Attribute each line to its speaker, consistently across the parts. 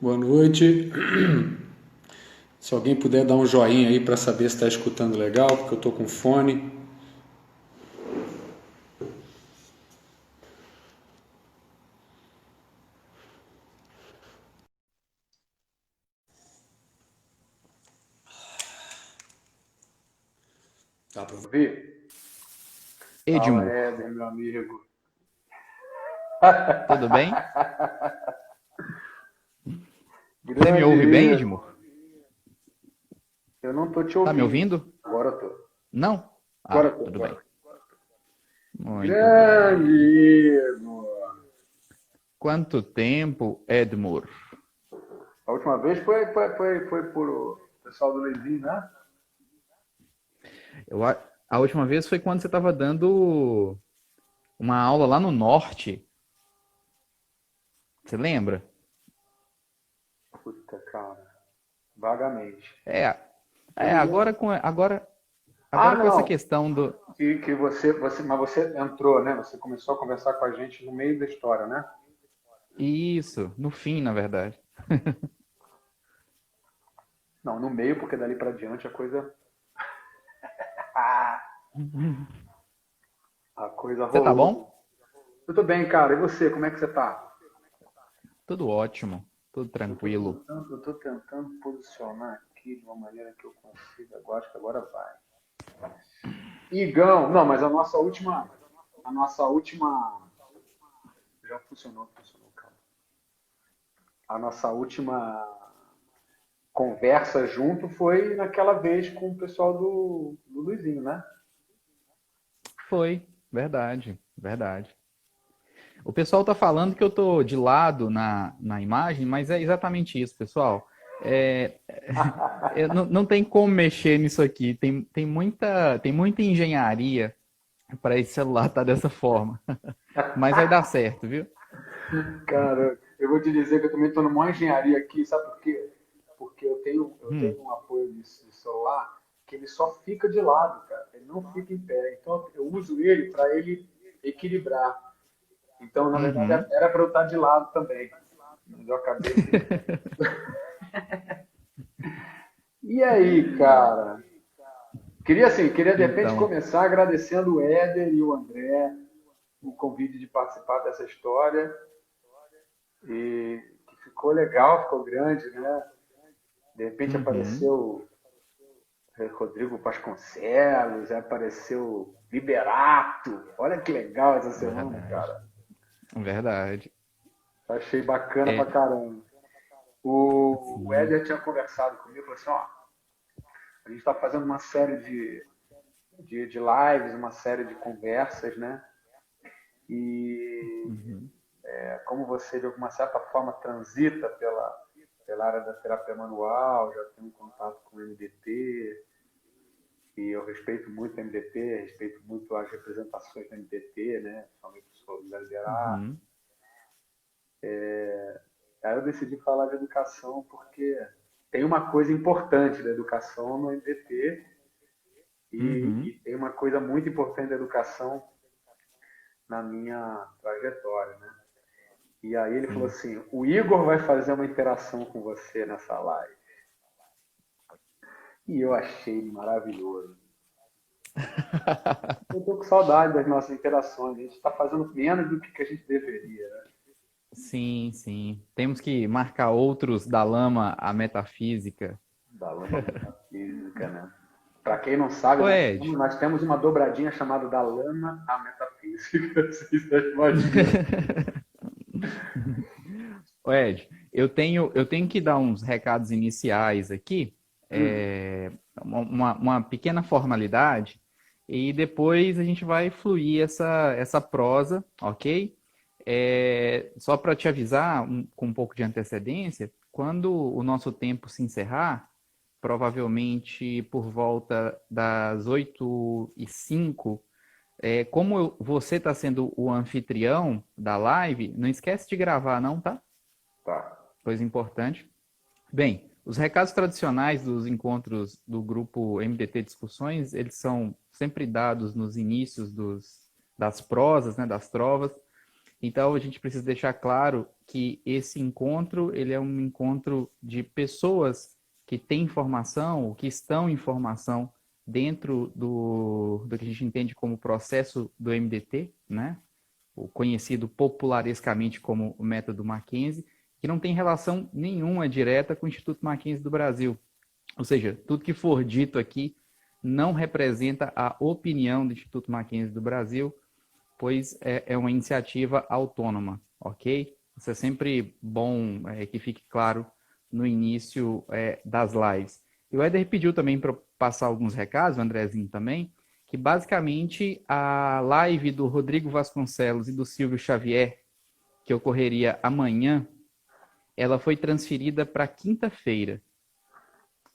Speaker 1: Boa noite. Se alguém puder dar um joinha aí para saber se está escutando legal, porque eu estou com fone. Dá para ouvir? Fala,
Speaker 2: Edmo,
Speaker 1: Éder, meu amigo.
Speaker 2: tudo bem? Você me
Speaker 1: Grande
Speaker 2: ouve bem,
Speaker 1: Eder.
Speaker 2: Edmo?
Speaker 1: Eu não tô te
Speaker 2: Tá me
Speaker 1: ouvindo.
Speaker 2: ouvindo?
Speaker 1: Agora eu tô.
Speaker 2: Não?
Speaker 1: Agora
Speaker 2: Ah,
Speaker 1: eu tô.
Speaker 2: tudo bem.
Speaker 1: Agora.
Speaker 2: Muito bem.
Speaker 1: Grande Igor.
Speaker 2: Quanto tempo, Edmur?
Speaker 1: A última vez foi por o pessoal do Levinho, né?
Speaker 2: A última vez foi quando você estava dando uma aula lá no norte. Você lembra?
Speaker 1: Puta, cara. Vagamente.
Speaker 2: É,
Speaker 1: Eu me lembro. Ah,
Speaker 2: agora com essa
Speaker 1: não.
Speaker 2: questão do
Speaker 1: Que mas você entrou, né? Você começou a conversar com a gente no meio da história, né?
Speaker 2: isso, no fim, na verdade.
Speaker 1: Não, no meio, porque dali para diante a coisa
Speaker 2: Você tá
Speaker 1: rolou.
Speaker 2: bom?
Speaker 1: Tudo bem, cara. E você, como é que você tá?
Speaker 2: Tudo ótimo, tudo tranquilo.
Speaker 1: Eu tô tentando posicionar aqui de uma maneira que eu consiga. Agora, acho que agora vai. Igão, não, mas a nossa última, já funcionou, cara. A nossa última conversa junto foi naquela vez com o pessoal do Luizinho, né?
Speaker 2: Foi, verdade, verdade. O pessoal tá falando que eu tô de lado na imagem, mas é exatamente isso, pessoal. É, não tem como mexer nisso aqui. Tem muita engenharia para esse celular estar dessa forma. Mas vai dar certo, viu?
Speaker 1: Cara, eu vou te dizer que eu também estou numa engenharia aqui, sabe por quê? Porque eu
Speaker 2: Hum,
Speaker 1: tenho um apoio de celular que ele só fica de lado, cara. Ele não fica em pé. Então eu uso ele para ele equilibrar. Então, na verdade,
Speaker 2: uhum.
Speaker 1: era para eu estar de lado também. Mas eu acabei que. E aí, cara? Queria de repente
Speaker 2: Então,
Speaker 1: começar agradecendo o Éder e o André o convite de participar dessa história e que ficou legal, ficou grande, né? De repente
Speaker 2: uhum.
Speaker 1: apareceu Rodrigo Vasconcelos, apareceu Liberato. Olha que legal essa semana,
Speaker 2: Verdade,
Speaker 1: cara.
Speaker 2: verdade.
Speaker 1: Achei bacana pra
Speaker 2: É,
Speaker 1: caramba. O
Speaker 2: sim.
Speaker 1: Éder tinha conversado comigo, falou assim, ó, a gente está fazendo uma série de lives, uma série de conversas, né? E
Speaker 2: Uhum,
Speaker 1: como você, de alguma certa forma, transita pela área da terapia manual, já tem um contato com o MDT, e eu respeito muito o MDT, respeito muito as representações do MDT, né? Principalmente o José Liberato.
Speaker 2: uhum,
Speaker 1: Aí eu decidi falar de educação porque tem uma coisa importante da educação no MDT
Speaker 2: uhum,
Speaker 1: e tem uma coisa muito importante da educação na minha trajetória, né? E aí ele falou
Speaker 2: sim.
Speaker 1: assim, o Igor vai fazer uma interação com você nessa live. E eu achei maravilhoso. Eu tô com saudade das nossas interações. A gente está fazendo menos do que a gente deveria, né?
Speaker 2: Sim, sim. Temos que marcar outros da lama à metafísica.
Speaker 1: Da lama metafísica, né? Para quem não sabe,
Speaker 2: Ô, Ed,
Speaker 1: nós temos uma dobradinha chamada da lama à metafísica. Vocês imaginam?
Speaker 2: ô, Ed, eu tenho que dar uns recados iniciais aqui,
Speaker 1: Hum,
Speaker 2: uma pequena formalidade, e depois a gente vai fluir essa prosa, ok? Só para te avisar com um pouco de antecedência, quando o nosso tempo se encerrar, provavelmente por volta das 8h05, você está sendo o anfitrião da live, não esquece de gravar, não, tá?
Speaker 1: tá.
Speaker 2: Coisa importante. Bem, os recados tradicionais dos encontros do grupo MDT Discussões, eles são sempre dados nos inícios das prosas, né, das trovas. Então, a gente precisa deixar claro que esse encontro, ele é um encontro de pessoas que têm informação, ou que estão em formação dentro do que a gente entende como processo do MDT, né? O conhecido popularescamente como o método Mackenzie, que não tem relação nenhuma direta com o Instituto Mackenzie do Brasil. Ou seja, tudo que for dito aqui não representa a opinião do Instituto Mackenzie do Brasil, pois é uma iniciativa autônoma, ok? Isso é sempre bom que fique claro no início das lives. E o Éder pediu também para passar alguns recados, o Andrezinho também, que basicamente a live do Rodrigo Vasconcelos e do Silvio Xavier, que ocorreria amanhã, ela foi transferida para quinta-feira,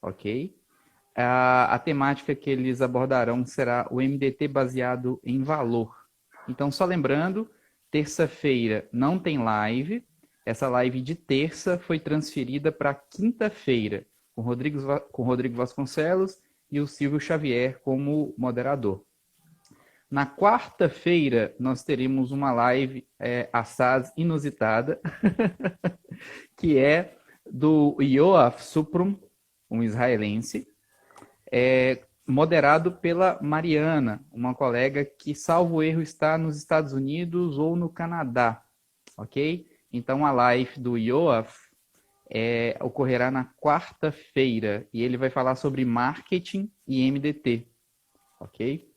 Speaker 2: ok? A temática que eles abordarão será o MDT baseado em valor. Então, só lembrando, terça-feira não tem live. Essa live de terça foi transferida para quinta-feira, com Rodrigo Vasconcelos e o Silvio Xavier como moderador. Na quarta-feira, nós teremos uma live assaz inusitada, que é do Yoav Suprum, um israelense, moderado pela Mariana, uma colega que, salvo erro, está nos Estados Unidos ou no Canadá, ok? Então, a live do Yoav ocorrerá na quarta-feira e ele vai falar sobre marketing e MDT, ok?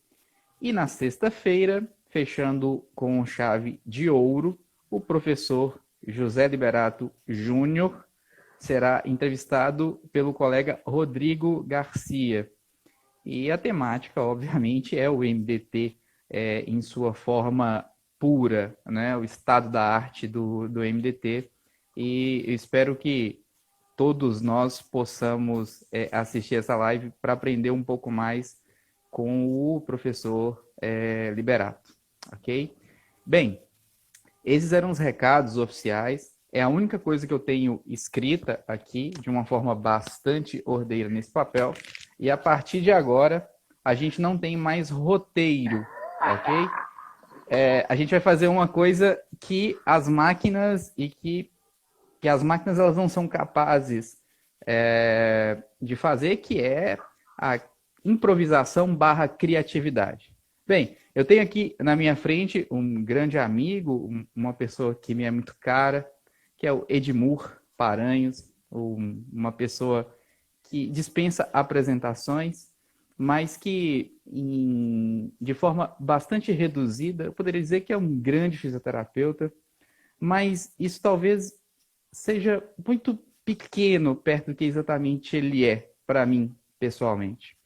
Speaker 2: E na sexta-feira, fechando com chave de ouro, o professor José Liberato Júnior será entrevistado pelo colega Rodrigo Garcia. E a temática, obviamente, é o MDT em sua forma pura, né? O estado da arte do MDT. E eu espero que todos nós possamos assistir essa live para aprender um pouco mais com o professor Liberato, ok? Bem, esses eram os recados oficiais. É a única coisa que eu tenho escrita aqui, de uma forma bastante ordeira nesse papel. E a partir de agora, a gente não tem mais roteiro, ok? A gente vai fazer uma coisa que as máquinas que as máquinas elas não são capazes de fazer, que é a improvisação barra criatividade. Bem, eu tenho aqui na minha frente um grande amigo, uma pessoa que me é muito cara, que é o Edmur Paranhos, uma pessoa que dispensa apresentações, mas que, de forma bastante reduzida, eu poderia dizer que é um grande fisioterapeuta, mas isso talvez seja muito pequeno perto do que exatamente ele é para mim, pessoalmente.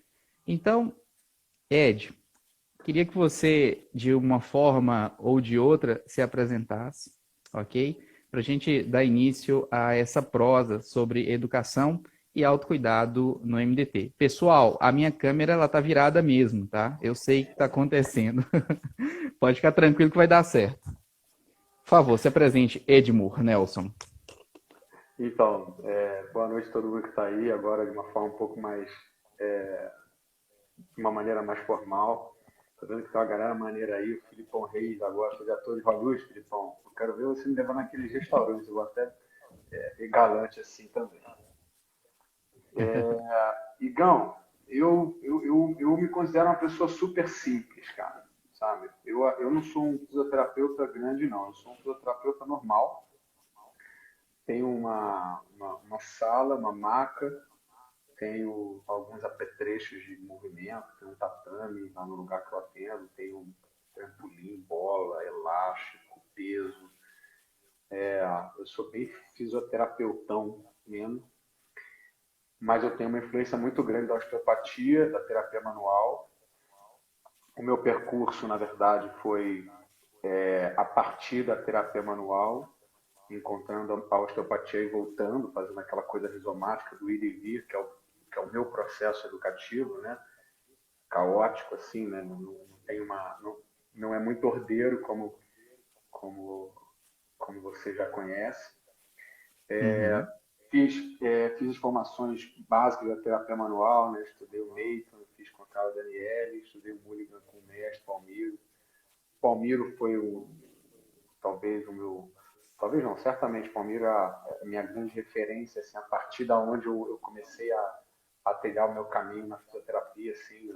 Speaker 2: Então, Ed, queria que você, de uma forma ou de outra, se apresentasse, ok? Para a gente dar início a essa prosa sobre educação e autocuidado no MDT. Pessoal, a minha câmera ela tá virada mesmo, tá? Eu sei o que está acontecendo. Pode ficar tranquilo que vai dar certo. Por favor, se apresente, Edmur Nelson.
Speaker 1: Então, boa noite a todo mundo que está aí, agora de uma forma um pouco mais, de uma maneira mais formal. Estou vendo que tem uma galera maneira aí, o Filipão Reis agora, você é ator de Hollywood, Filipão. Eu quero ver você me levar naqueles restaurantes, eu vou até galante assim também. Igão, eu me considero uma pessoa super simples, cara, sabe? Eu não sou um fisioterapeuta grande, não. Eu sou um fisioterapeuta normal. Tenho uma sala, uma maca, tenho alguns apetrechos de movimento, tenho um tatame lá no lugar que eu atendo, tenho um trampolim, bola, elástico, peso. Eu sou bem fisioterapeutão mesmo, mas eu tenho uma influência muito grande da osteopatia, da terapia manual. O meu percurso, na verdade, foi a partir da terapia manual, encontrando a osteopatia e voltando, fazendo aquela coisa rizomática do ir e vir, que é o meu processo educativo, né? Caótico, assim, né? Não é muito ordeiro como você já conhece. Fiz as formações básicas da terapia manual, né? Estudei o Mason, fiz com a Carla Daniele, estudei o Mulligan com o mestre Palmiro. Palmiro foi talvez talvez não, certamente Palmiro é a minha grande referência, assim, a partir da onde eu comecei a trilhar o meu caminho na fisioterapia, assim,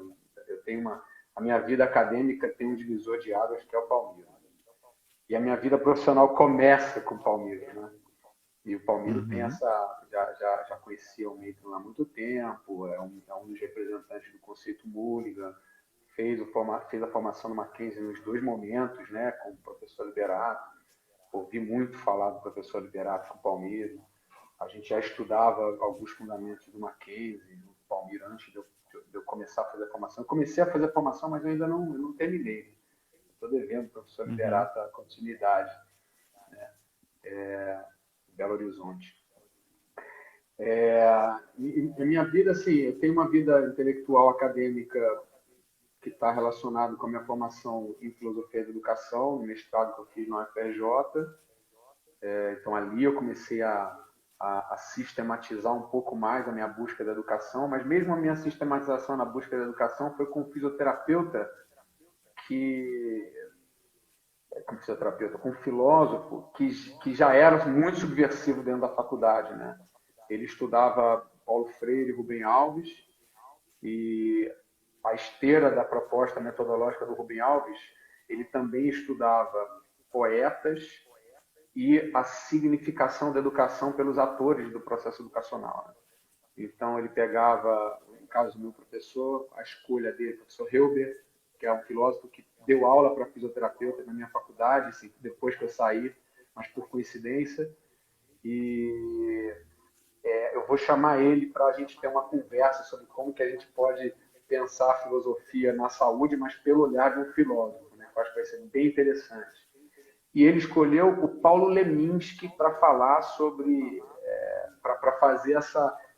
Speaker 1: eu tenho a minha vida acadêmica tem um divisor de águas que é o Palmiro. E a minha vida profissional começa com o Palmiro, né? E o Palmiro tem
Speaker 2: Uhum.
Speaker 1: essa. Já conhecia o Maitland há muito tempo, é um dos representantes do conceito Mulligan, fez a formação no Mackenzie nos dois momentos, né, com o professor Liberato. Ouvi muito falar do professor Liberato com o Palmiro. A gente já estudava alguns fundamentos do Mackenzie, do Palmiro, antes de eu começar a fazer a formação. Eu comecei a fazer a formação, mas eu ainda não terminei. Estou devendo ao professor
Speaker 2: Uhum.
Speaker 1: Liberato a continuidade, em Belo Horizonte. A minha vida, assim, eu tenho uma vida intelectual acadêmica que está relacionado com a minha formação em filosofia da educação, no mestrado que eu fiz na UFRJ. Então ali eu comecei a sistematizar um pouco mais a minha busca da educação, mas mesmo a minha sistematização na busca da educação foi com um fisioterapeuta que com fisioterapeuta, com um filósofo que já era muito subversivo dentro da faculdade, né? Ele estudava Paulo Freire e Rubem Alves, e a esteira da proposta metodológica do Rubem Alves, ele também estudava poetas e a significação da educação pelos atores do processo educacional, né? Então, ele pegava, no caso do meu professor, a escolha dele, o professor Hilbert, que é um filósofo que deu aula para fisioterapeuta na minha faculdade, assim, depois que eu saí, mas por coincidência. E eu vou chamar ele para a gente ter uma conversa sobre como que a gente pode pensar a filosofia na saúde, mas pelo olhar de um filósofo, né? Eu acho que vai ser bem interessante. E ele escolheu o Paulo Leminski para falar sobre, para fazer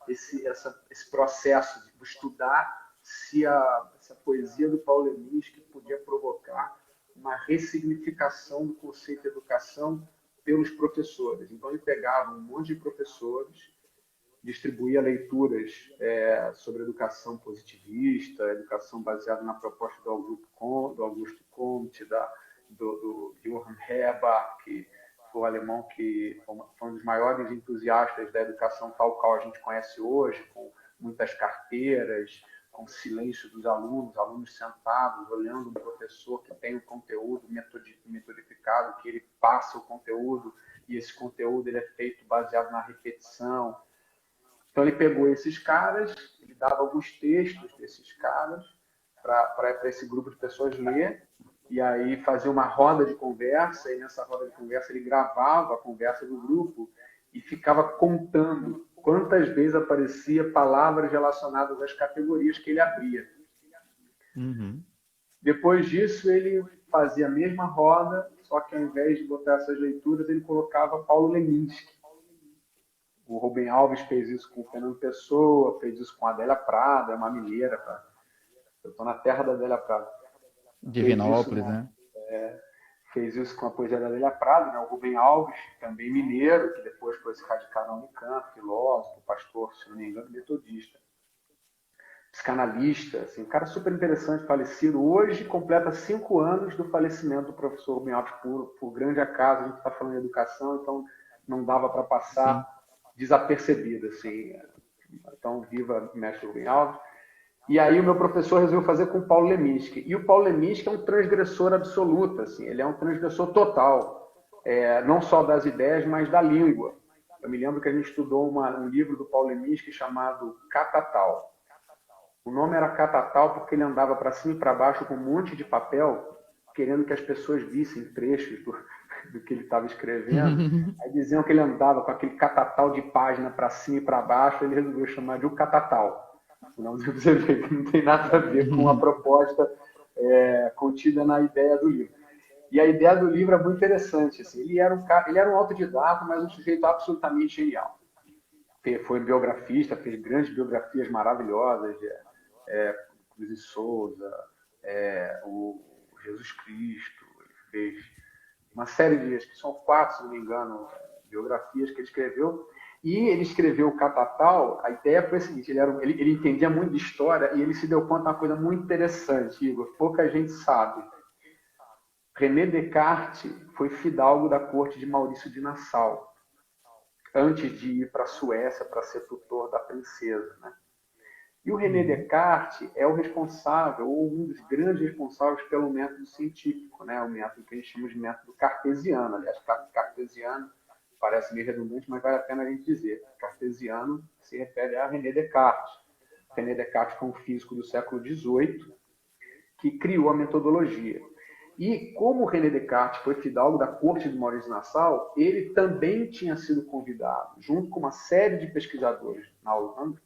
Speaker 1: esse processo de estudar se a poesia do Paulo Leminski podia provocar uma ressignificação do conceito de educação pelos professores. Então ele pegava um monte de professores, distribuía leituras sobre educação positivista, educação baseada na proposta do Augusto Comte, do Johann Herbach, que foi o alemão que foi um dos maiores entusiastas da educação tal qual a gente conhece hoje, com muitas carteiras, com silêncio dos alunos sentados, olhando um professor que tem o conteúdo metodificado, que ele passa o conteúdo, e esse conteúdo ele é feito baseado na repetição. Então ele pegou esses caras, ele dava alguns textos desses caras para esse grupo de pessoas ler, e aí fazia uma roda de conversa, e nessa roda de conversa ele gravava a conversa do grupo e ficava contando quantas vezes aparecia palavras relacionadas às categorias que ele abria.
Speaker 2: Uhum.
Speaker 1: Depois disso, ele fazia a mesma roda, só que ao invés de botar essas leituras, ele colocava Paulo Leminski. O Rubem Alves fez isso com o Fernando Pessoa, fez isso com a Adélia Prado, é uma mineira. Eu estou na terra da Adélia Prado. Fez isso,
Speaker 2: Divinópolis, né?
Speaker 1: fez isso com a poesia da Adélia Prado, né? O Rubem Alves, também mineiro, que depois foi se radicar na Unicamp, filósofo, pastor, se não me engano, metodista. Psicanalista, assim, um cara super interessante, falecido. Hoje completa 5 anos do falecimento do professor Rubem Alves, por grande acaso. A gente está falando de educação, então não dava para passar
Speaker 2: Sim.
Speaker 1: desapercebido, assim. Então, viva mestre Rubem Alves. E aí o meu professor resolveu fazer com o Paulo Leminski. E o Paulo Leminski é um transgressor absoluto, assim, ele é um transgressor total, não só das ideias, mas da língua. Eu me lembro que a gente estudou um livro do Paulo Leminski chamado Catatal. O nome era Catatal porque ele andava para cima e para baixo com um monte de papel, querendo que as pessoas vissem trechos do que ele estava escrevendo. Aí diziam que ele andava com aquele catatal de página para cima e para baixo, ele resolveu chamar de o Catatal. Não, você vê que não tem nada a ver com a proposta contida na ideia do livro. E a ideia do livro é muito interessante. Assim, ele era um autodidata, mas um sujeito absolutamente genial. Foi biografista, fez grandes biografias maravilhosas, Cruz e Souza, o Jesus Cristo, ele fez uma série de, acho que são 4, se não me engano, biografias que ele escreveu. E ele escreveu o Catatal, a ideia foi a seguinte, ele entendia muito de história e ele se deu conta de uma coisa muito interessante, Igor, pouca gente sabe. René Descartes foi fidalgo da corte de Maurício de Nassau, antes de ir para a Suécia para ser tutor da princesa, né? E o René Descartes é o responsável, ou um dos grandes responsáveis pelo método científico, né? O método que a gente chama de método cartesiano. Aliás, cartesiano parece meio redundante, mas vale a pena a gente dizer. Cartesiano se refere a René Descartes. René Descartes foi um físico do século XVIII que criou a metodologia. E como René Descartes foi fidalgo da corte de Maurício de Nassau, ele também tinha sido convidado, junto com uma série de pesquisadores na Holanda,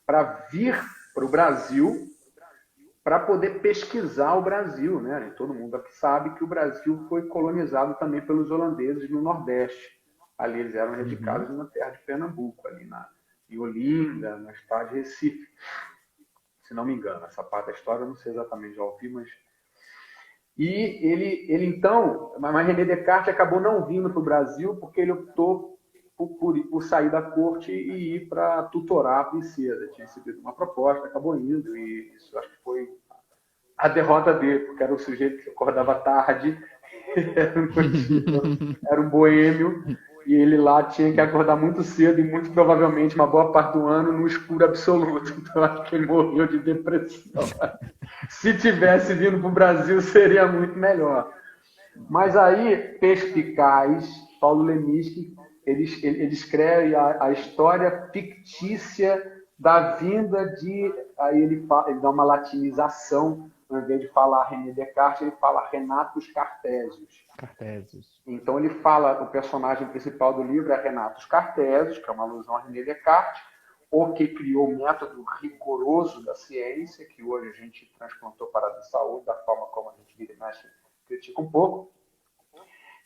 Speaker 1: para vir para o Brasil para poder pesquisar o Brasil, né? E todo mundo aqui sabe que o Brasil foi colonizado também pelos holandeses no Nordeste. Ali eles eram radicados na terra de Pernambuco, ali em Olinda, na estado de Recife. Se não me engano, essa parte da história eu não sei exatamente, já ouvi, mas... E ele então, mas René Descartes acabou não vindo para o Brasil porque ele optou por sair da corte e ir para tutorar a princesa. Tinha recebido uma proposta, acabou indo, e isso acho que foi a derrota dele, porque era um sujeito que acordava tarde, era um boêmio, e ele lá tinha que acordar muito cedo e muito provavelmente uma boa parte do ano no escuro absoluto. Então acho que ele morreu de depressão. Se tivesse vindo para o Brasil, seria muito melhor. Mas aí, perspicaz, Paulo Leminski, ele escreve a história fictícia da vinda de... Aí ele dá uma latinização, ao invés de falar René Descartes, ele fala Renatus Cartesius. Então ele fala, o personagem principal do livro é Renatus Cartesius, que é uma alusão a René Descartes, o que criou o método rigoroso da ciência, que hoje a gente transplantou para a saúde, da forma como a gente vira e mexe, critica um pouco,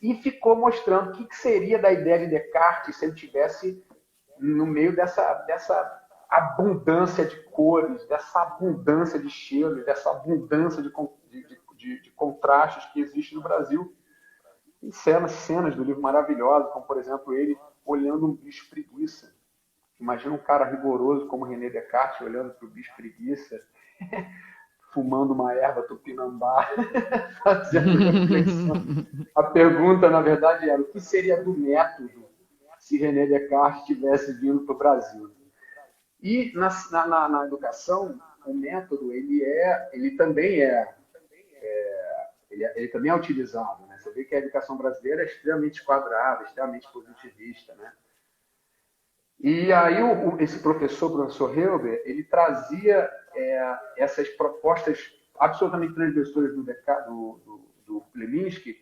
Speaker 1: e ficou mostrando o que seria da ideia de Descartes se ele tivesse no meio dessa abundância de cores, dessa abundância de cheiros, dessa abundância de contrastes que existe no Brasil. Tem cenas do livro maravilhosas, como, por exemplo, ele olhando um bicho preguiça. Imagina um cara rigoroso como René Descartes olhando para o bicho preguiça, fumando uma erva tupinambá, fazendo reflexão. A pergunta, na verdade, era o que seria do método se René Descartes tivesse vindo para o Brasil? E na educação, o método ele também é utilizado, né? Você vê que a educação brasileira é extremamente esquadrada, extremamente positivista, né? E aí esse professor Helber, ele trazia essas propostas absolutamente transgressoras do Leminski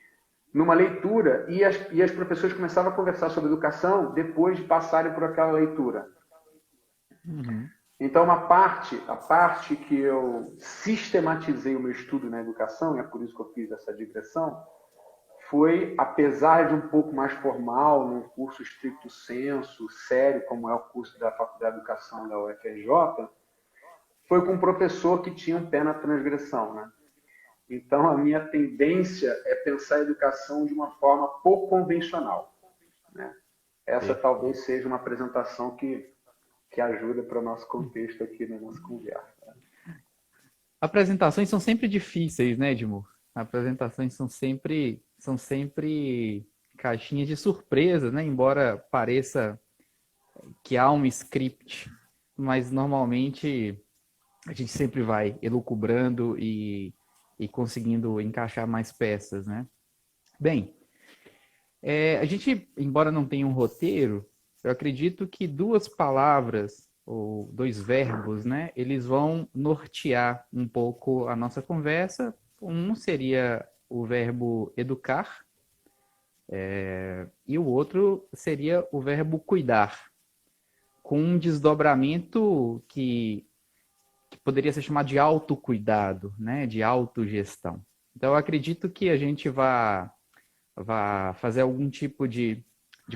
Speaker 1: numa leitura, e as professoras começavam a conversar sobre educação depois de passarem por aquela leitura. Então, a parte que eu sistematizei o meu estudo na educação, e é por isso que eu fiz essa digressão, foi, apesar de um pouco mais formal, num curso stricto sensu, sério, como é o curso da Faculdade de Educação da UFRJ, foi com um professor que tinha um pé na transgressão, né? Então, a minha tendência é pensar a educação de uma forma pouco convencional, né? Essa talvez seja uma apresentação que ajuda para o nosso contexto aqui na nossa conversa.
Speaker 2: Apresentações são sempre difíceis, né, Edmur? Apresentações são sempre caixinhas de surpresa, né? Embora pareça que há um script, mas normalmente a gente sempre vai elucubrando e conseguindo encaixar mais peças, né? Bem, a gente, embora não tenha um roteiro, eu acredito que duas palavras ou dois verbos, né? Eles vão nortear um pouco a nossa conversa. Um seria o verbo educar, e o outro seria o verbo cuidar, com um desdobramento que poderia ser chamado de autocuidado, né? De autogestão. Então, eu acredito que a gente vai fazer algum tipo de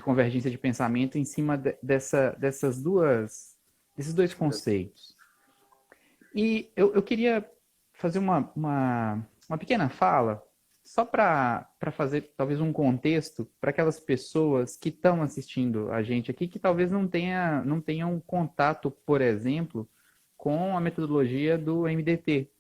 Speaker 2: convergência de pensamento em cima desses dois conceitos. E eu queria fazer uma pequena fala, só para fazer talvez um contexto para aquelas pessoas que estão assistindo a gente aqui, que talvez não tenham contato, por exemplo, com a metodologia do MDT.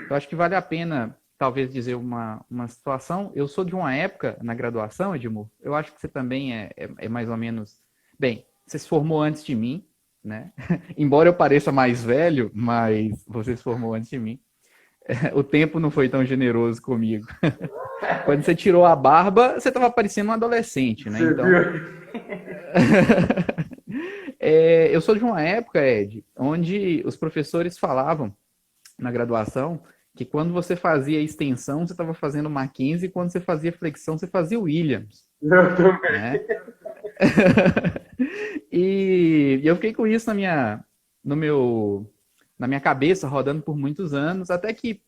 Speaker 2: Eu acho que vale a pena talvez dizer uma situação. Eu sou de uma época na graduação, Edmur, eu acho que você também é mais ou menos... Bem, você se formou antes de mim, né? Embora eu pareça mais velho, mas você se formou antes de mim. O tempo não foi tão generoso comigo. Quando você tirou a barba, você estava parecendo um adolescente, né?
Speaker 1: Você
Speaker 2: Então,
Speaker 1: viu?
Speaker 2: eu sou de uma época, Ed, onde os professores falavam na graduação que quando você fazia extensão, você estava fazendo Mackenzie, e quando você fazia flexão, você fazia Williams,
Speaker 1: Eu também.
Speaker 2: né? E eu fiquei com isso no meu, na minha cabeça, rodando por muitos anos, até que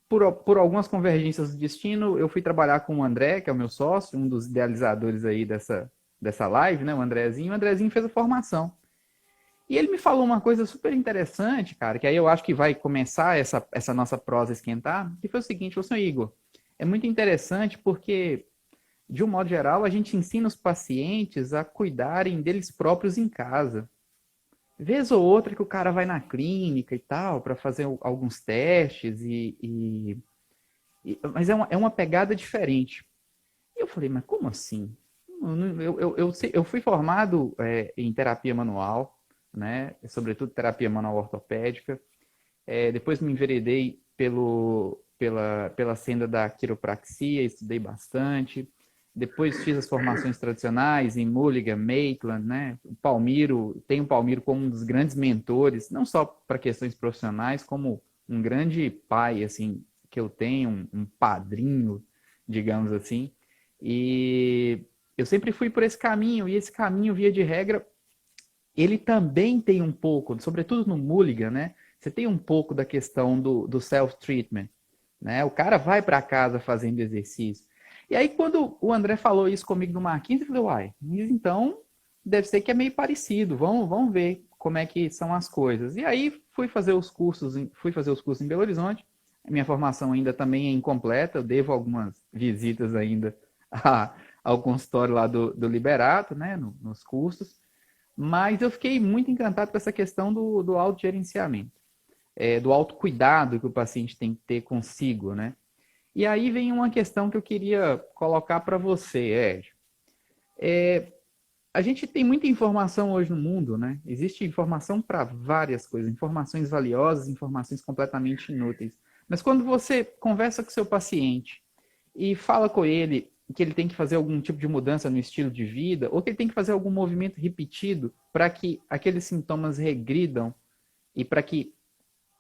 Speaker 2: por algumas convergências do destino, eu fui trabalhar com o André, que é o meu sócio, um dos idealizadores aí dessa live, né? O Andrezinho. O Andrezinho fez a formação. E ele me falou uma coisa super interessante, cara, que aí eu acho que vai começar essa nossa prosa a esquentar, que foi o seguinte: ô, senhor Igor, é muito interessante porque, de um modo geral, a gente ensina os pacientes a cuidarem deles próprios em casa. Vez ou outra que o cara vai na clínica e tal, para fazer alguns testes, mas é uma pegada diferente. E eu falei, mas como assim? Eu fui formado em terapia manual, né? Sobretudo terapia manual ortopédica. Depois me enveredei pela senda da quiropraxia, estudei bastante. Depois fiz as formações tradicionais em Mulligan, Maitland, né? O Palmiro, tenho o Palmiro como um dos grandes mentores, não só para questões profissionais, como um grande pai, assim, que eu tenho, um padrinho, digamos assim. E eu sempre fui por esse caminho, e esse caminho, via de regra, ele também tem um pouco, sobretudo no Mulligan, né? Você tem um pouco da questão do self-treatment, né? O cara vai para casa fazendo exercício. E aí, quando o André falou isso comigo no Marquinhos, eu falei, uai, então deve ser que é meio parecido, vamos ver como é que são as coisas. E aí fui fazer os cursos em Belo Horizonte. A minha formação ainda também é incompleta, eu devo algumas visitas ainda ao consultório lá do Liberato, né, nos cursos. Mas eu fiquei muito encantado com essa questão do autogerenciamento, do autocuidado que o paciente tem que ter consigo, né? E aí vem uma questão que eu queria colocar para você, Ed. A gente tem muita informação hoje no mundo, né? Existe informação para várias coisas, informações valiosas, informações completamente inúteis. Mas quando você conversa com seu paciente e fala com ele que ele tem que fazer algum tipo de mudança no estilo de vida, ou que ele tem que fazer algum movimento repetido para que aqueles sintomas regridam e para que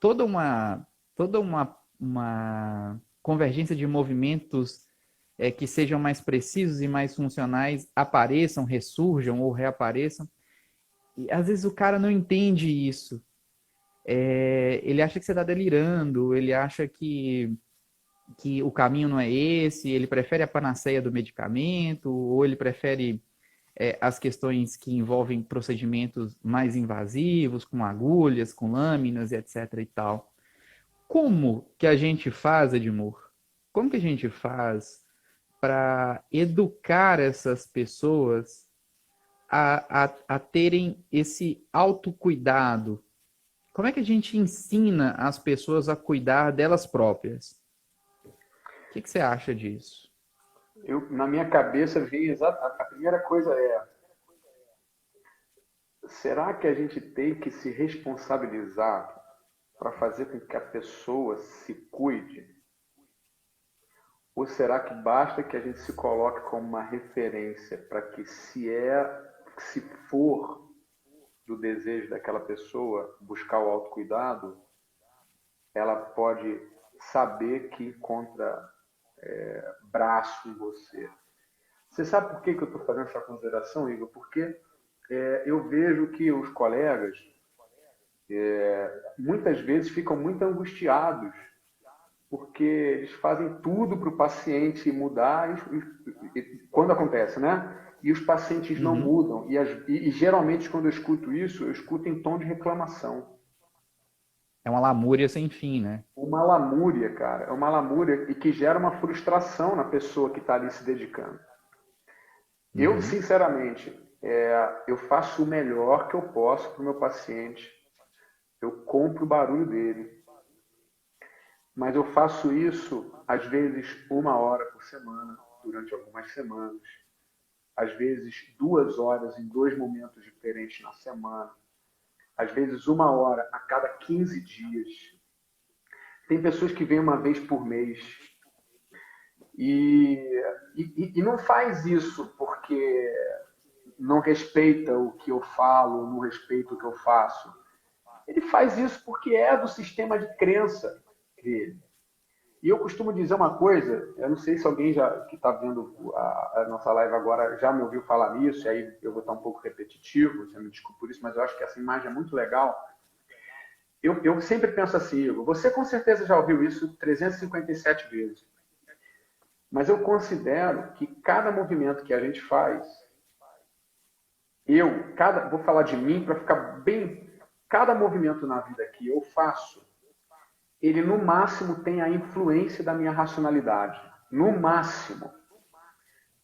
Speaker 2: toda uma convergência de movimentos que sejam mais precisos e mais funcionais apareçam, ressurjam ou reapareçam. E às vezes o cara não entende isso. Ele acha que você está delirando, ele acha que o caminho não é esse, ele prefere a panaceia do medicamento, ou ele prefere as questões que envolvem procedimentos mais invasivos, com agulhas, com lâminas, etc. e tal. Como que a gente faz, Edmur? Como que a gente faz para educar essas pessoas a terem esse autocuidado? Como é que a gente ensina as pessoas a cuidar delas próprias? O que você acha disso?
Speaker 1: Na minha cabeça veio a primeira coisa será que a gente tem que se responsabilizar para fazer com que a pessoa se cuide? Ou será que basta que a gente se coloque como uma referência para que se for do desejo daquela pessoa buscar o autocuidado, ela pode saber que encontra braço em você. Você sabe por que eu estou fazendo essa consideração, Igor? Porque eu vejo que os colegas muitas vezes ficam muito angustiados porque eles fazem tudo para o paciente mudar quando acontece, né? E os pacientes não
Speaker 2: Uhum.
Speaker 1: mudam. E geralmente quando eu escuto isso, eu escuto em tom de reclamação.
Speaker 2: É uma lamúria sem fim, né?
Speaker 1: Uma lamúria, cara. É uma lamúria e que gera uma frustração na pessoa que está ali se dedicando. Eu,
Speaker 2: Uhum.
Speaker 1: sinceramente, eu faço o melhor que eu posso para o meu paciente. Eu compro o barulho dele. mas eu faço isso, às vezes, 1 hora por semana, durante algumas semanas. Às vezes, 2 horas em 2 momentos diferentes na semana. Às vezes, 1 hora a cada 15 dias. Tem pessoas que vêm uma vez por mês. E não faz isso porque não respeita o que eu falo, não respeita o que eu faço. Ele faz isso porque é do sistema de crença dele. E eu costumo dizer uma coisa, eu não sei se alguém já que está vendo a nossa live agora já me ouviu falar nisso, e aí eu vou estar um pouco repetitivo, você me desculpe por isso, mas eu acho que essa imagem é muito legal. Eu sempre penso assim, Igor, você com certeza já ouviu isso 357 vezes, mas eu considero que cada movimento que a gente faz, vou falar de mim para ficar bem, cada movimento na vida que eu faço, ele no máximo tem a influência da minha racionalidade. No máximo.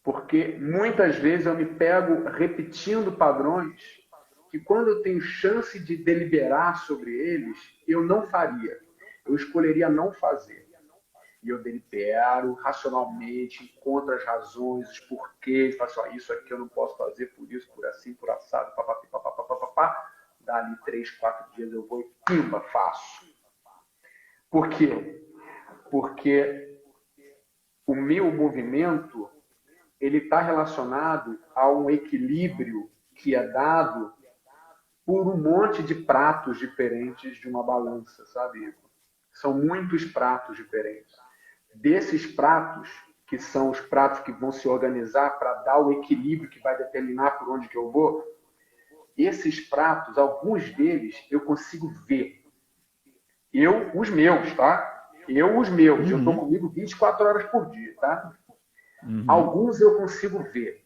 Speaker 1: Porque muitas vezes eu me pego repetindo padrões que quando eu tenho chance de deliberar sobre eles, eu não faria. Eu escolheria não fazer. E eu delibero racionalmente, encontro as razões, os porquês, faço isso aqui eu não posso fazer por isso, por assim, por assado, papapi, papapá. Dali 3, 4 dias eu vou e pimba, faço. Por quê? Porque o meu movimento ele está relacionado a um equilíbrio que é dado por um monte de pratos diferentes de uma balança, sabe? São muitos pratos diferentes. Desses pratos, que são os pratos que vão se organizar para dar o equilíbrio que vai determinar por onde que eu vou, esses pratos, alguns deles, eu consigo ver. Os meus, tá? Os meus. Eu estou comigo 24 horas por dia, tá? Alguns eu consigo ver.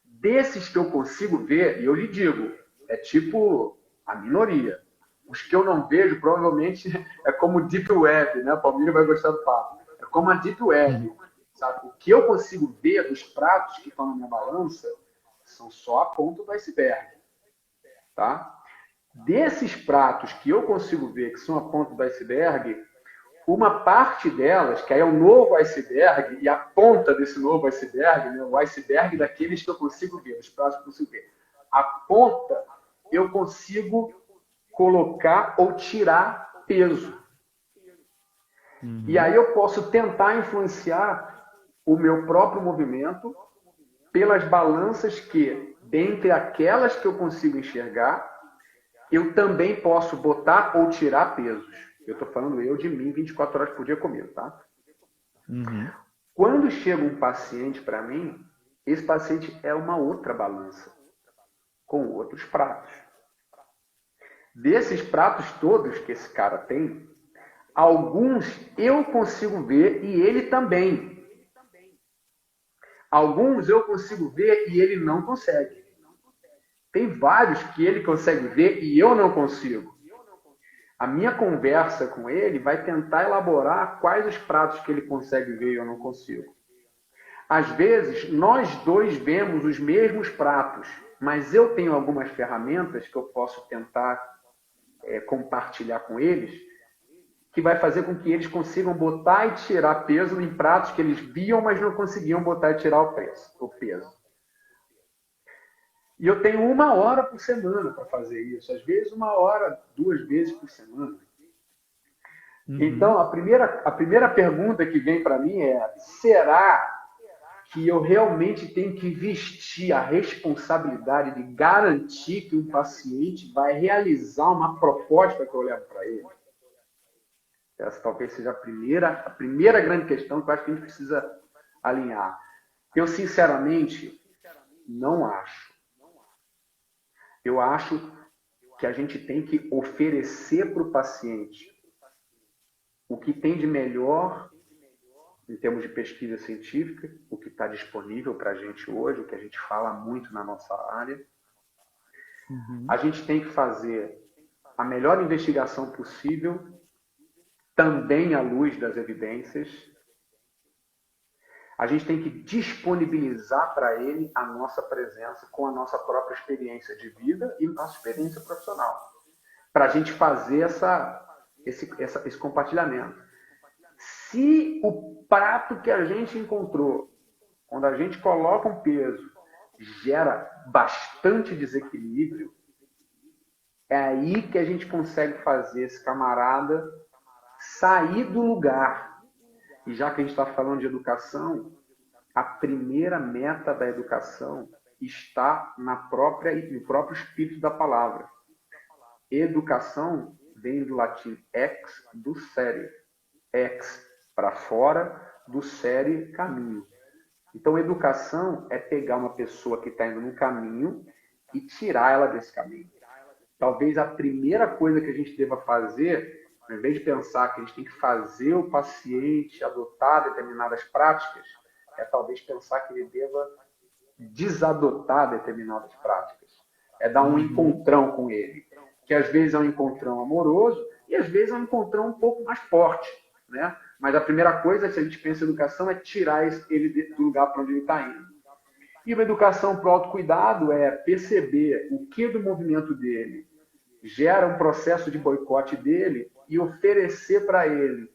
Speaker 1: Desses que eu consigo ver, e eu lhe digo, é tipo a minoria. Os que eu não vejo, provavelmente, é como Deep Web, né? A Palmeiras vai gostar do papo. É como a Deep Web, sabe? O que eu consigo ver dos pratos que estão na minha balança são só a ponta do iceberg, tá? Desses pratos que eu consigo ver, que são a ponta do iceberg, uma parte delas, que aí é o novo iceberg, e a ponta desse novo iceberg, né, o iceberg daqueles que eu consigo ver, dos pratos que eu consigo ver. A ponta eu consigo colocar ou tirar peso. E aí eu posso tentar influenciar o meu próprio movimento pelas balanças que, dentre aquelas que eu consigo enxergar, eu também posso botar ou tirar pesos. Eu estou falando eu de mim 24 horas por dia comigo, tá? Quando chega um paciente para mim, esse paciente é uma outra balança, com outros pratos. Desses pratos todos que esse cara tem, alguns eu consigo ver e ele também. Alguns eu consigo ver e ele não consegue. Tem vários que ele consegue ver e eu não consigo. A minha conversa com ele vai tentar elaborar quais os pratos que ele consegue ver e eu não consigo. Às vezes, nós dois vemos os mesmos pratos, mas eu tenho algumas ferramentas que eu posso tentar compartilhar com eles, que vai fazer com que eles consigam botar e tirar peso em pratos que eles viam, mas não conseguiam botar e tirar o peso. E eu tenho 1 hora por semana para fazer isso. Às vezes 1 hora, 2 vezes por semana. Então, a primeira pergunta que vem para mim é: será que eu realmente tenho que vestir a responsabilidade de garantir que um paciente vai realizar uma proposta que eu levo para ele? Essa talvez seja a primeira grande questão que eu acho que a gente precisa alinhar. Eu, sinceramente, não acho. Eu acho que a gente tem que oferecer para o paciente o que tem de melhor em termos de pesquisa científica, o que está disponível para a gente hoje, o que a gente fala muito na nossa área. A gente tem que fazer a melhor investigação possível, também à luz das evidências. A gente tem que disponibilizar para ele a nossa presença com a nossa própria experiência de vida e nossa experiência profissional, para a gente fazer esse compartilhamento. Se o prato que a gente encontrou, quando a gente coloca um peso, gera bastante desequilíbrio, é aí que a gente consegue fazer esse camarada sair do lugar. E já que a gente está falando de educação, a primeira meta da educação está no próprio espírito da palavra. Educação vem do latim ex, do sere. Ex, para fora, do sere, caminho. Então, educação é pegar uma pessoa que está indo num caminho e tirar ela desse caminho. Talvez a primeira coisa que a gente deva fazer, ao invés de pensar que a gente tem que fazer o paciente adotar determinadas práticas, é talvez pensar que ele deva desadotar determinadas práticas. É dar um encontrão com ele, que às vezes é um encontrão amoroso e às vezes é um encontrão um pouco mais forte, né? Mas a primeira coisa, se a gente pensa em educação, é tirar ele do lugar para onde ele está indo. E uma educação para o autocuidado é perceber o que do movimento dele gera um processo de boicote dele e oferecer para ele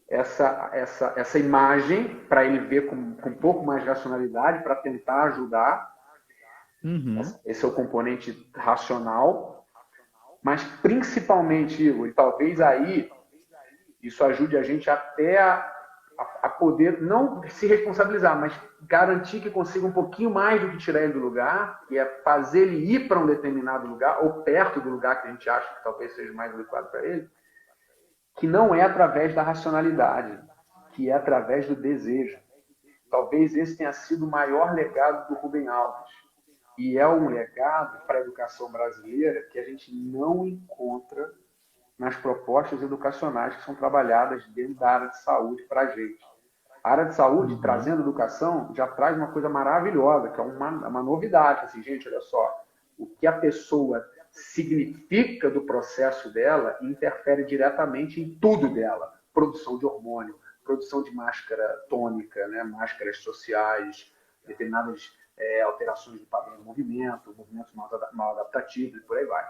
Speaker 1: essa imagem, para ele ver com um pouco mais de racionalidade, para tentar ajudar. Esse é o componente racional. Mas, principalmente, Igor, e talvez aí isso ajude a gente até a poder não se responsabilizar, mas garantir que consiga um pouquinho mais do que tirar ele do lugar, que é fazer ele ir para um determinado lugar, ou perto do lugar que a gente acha que talvez seja mais adequado para ele, que não é através da racionalidade, que é através do desejo. Talvez esse tenha sido o maior legado do Rubem Alves. E é um legado para a educação brasileira que a gente não encontra nas propostas educacionais que são trabalhadas dentro da área de saúde para a gente. A área de saúde, trazendo educação, já traz uma coisa maravilhosa, que é uma novidade. Assim, gente, olha só, o que a pessoa significa do processo dela interfere diretamente em tudo dela. Produção de hormônio, produção de máscara tônica, né? Máscaras sociais, determinadas alterações do padrão de movimento, movimentos mal adaptativos e por aí vai.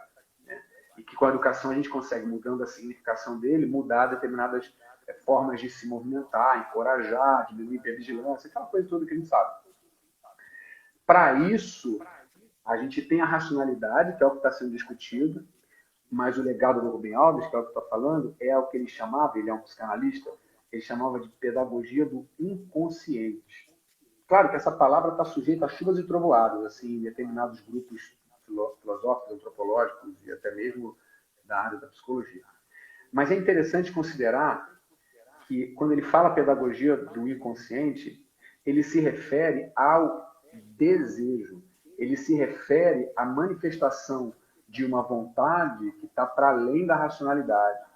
Speaker 1: Né? E que com a educação a gente consegue, mudando a significação dele, mudar determinadas formas de se movimentar, encorajar, diminuir a vigilância, aquela coisa toda que a gente sabe. Para isso, a gente tem a racionalidade, que é o que está sendo discutido, mas o legado do Rubem Alves, que é o que está falando, é o que ele chamava, ele é um psicanalista, ele chamava de pedagogia do inconsciente. Claro que essa palavra está sujeita a chuvas e trovoadas, assim, em determinados grupos filosóficos, antropológicos e até mesmo da área da psicologia. Mas é interessante considerar que, quando ele fala pedagogia do inconsciente, ele se refere ao desejo, ele se refere à manifestação de uma vontade que está para além da racionalidade.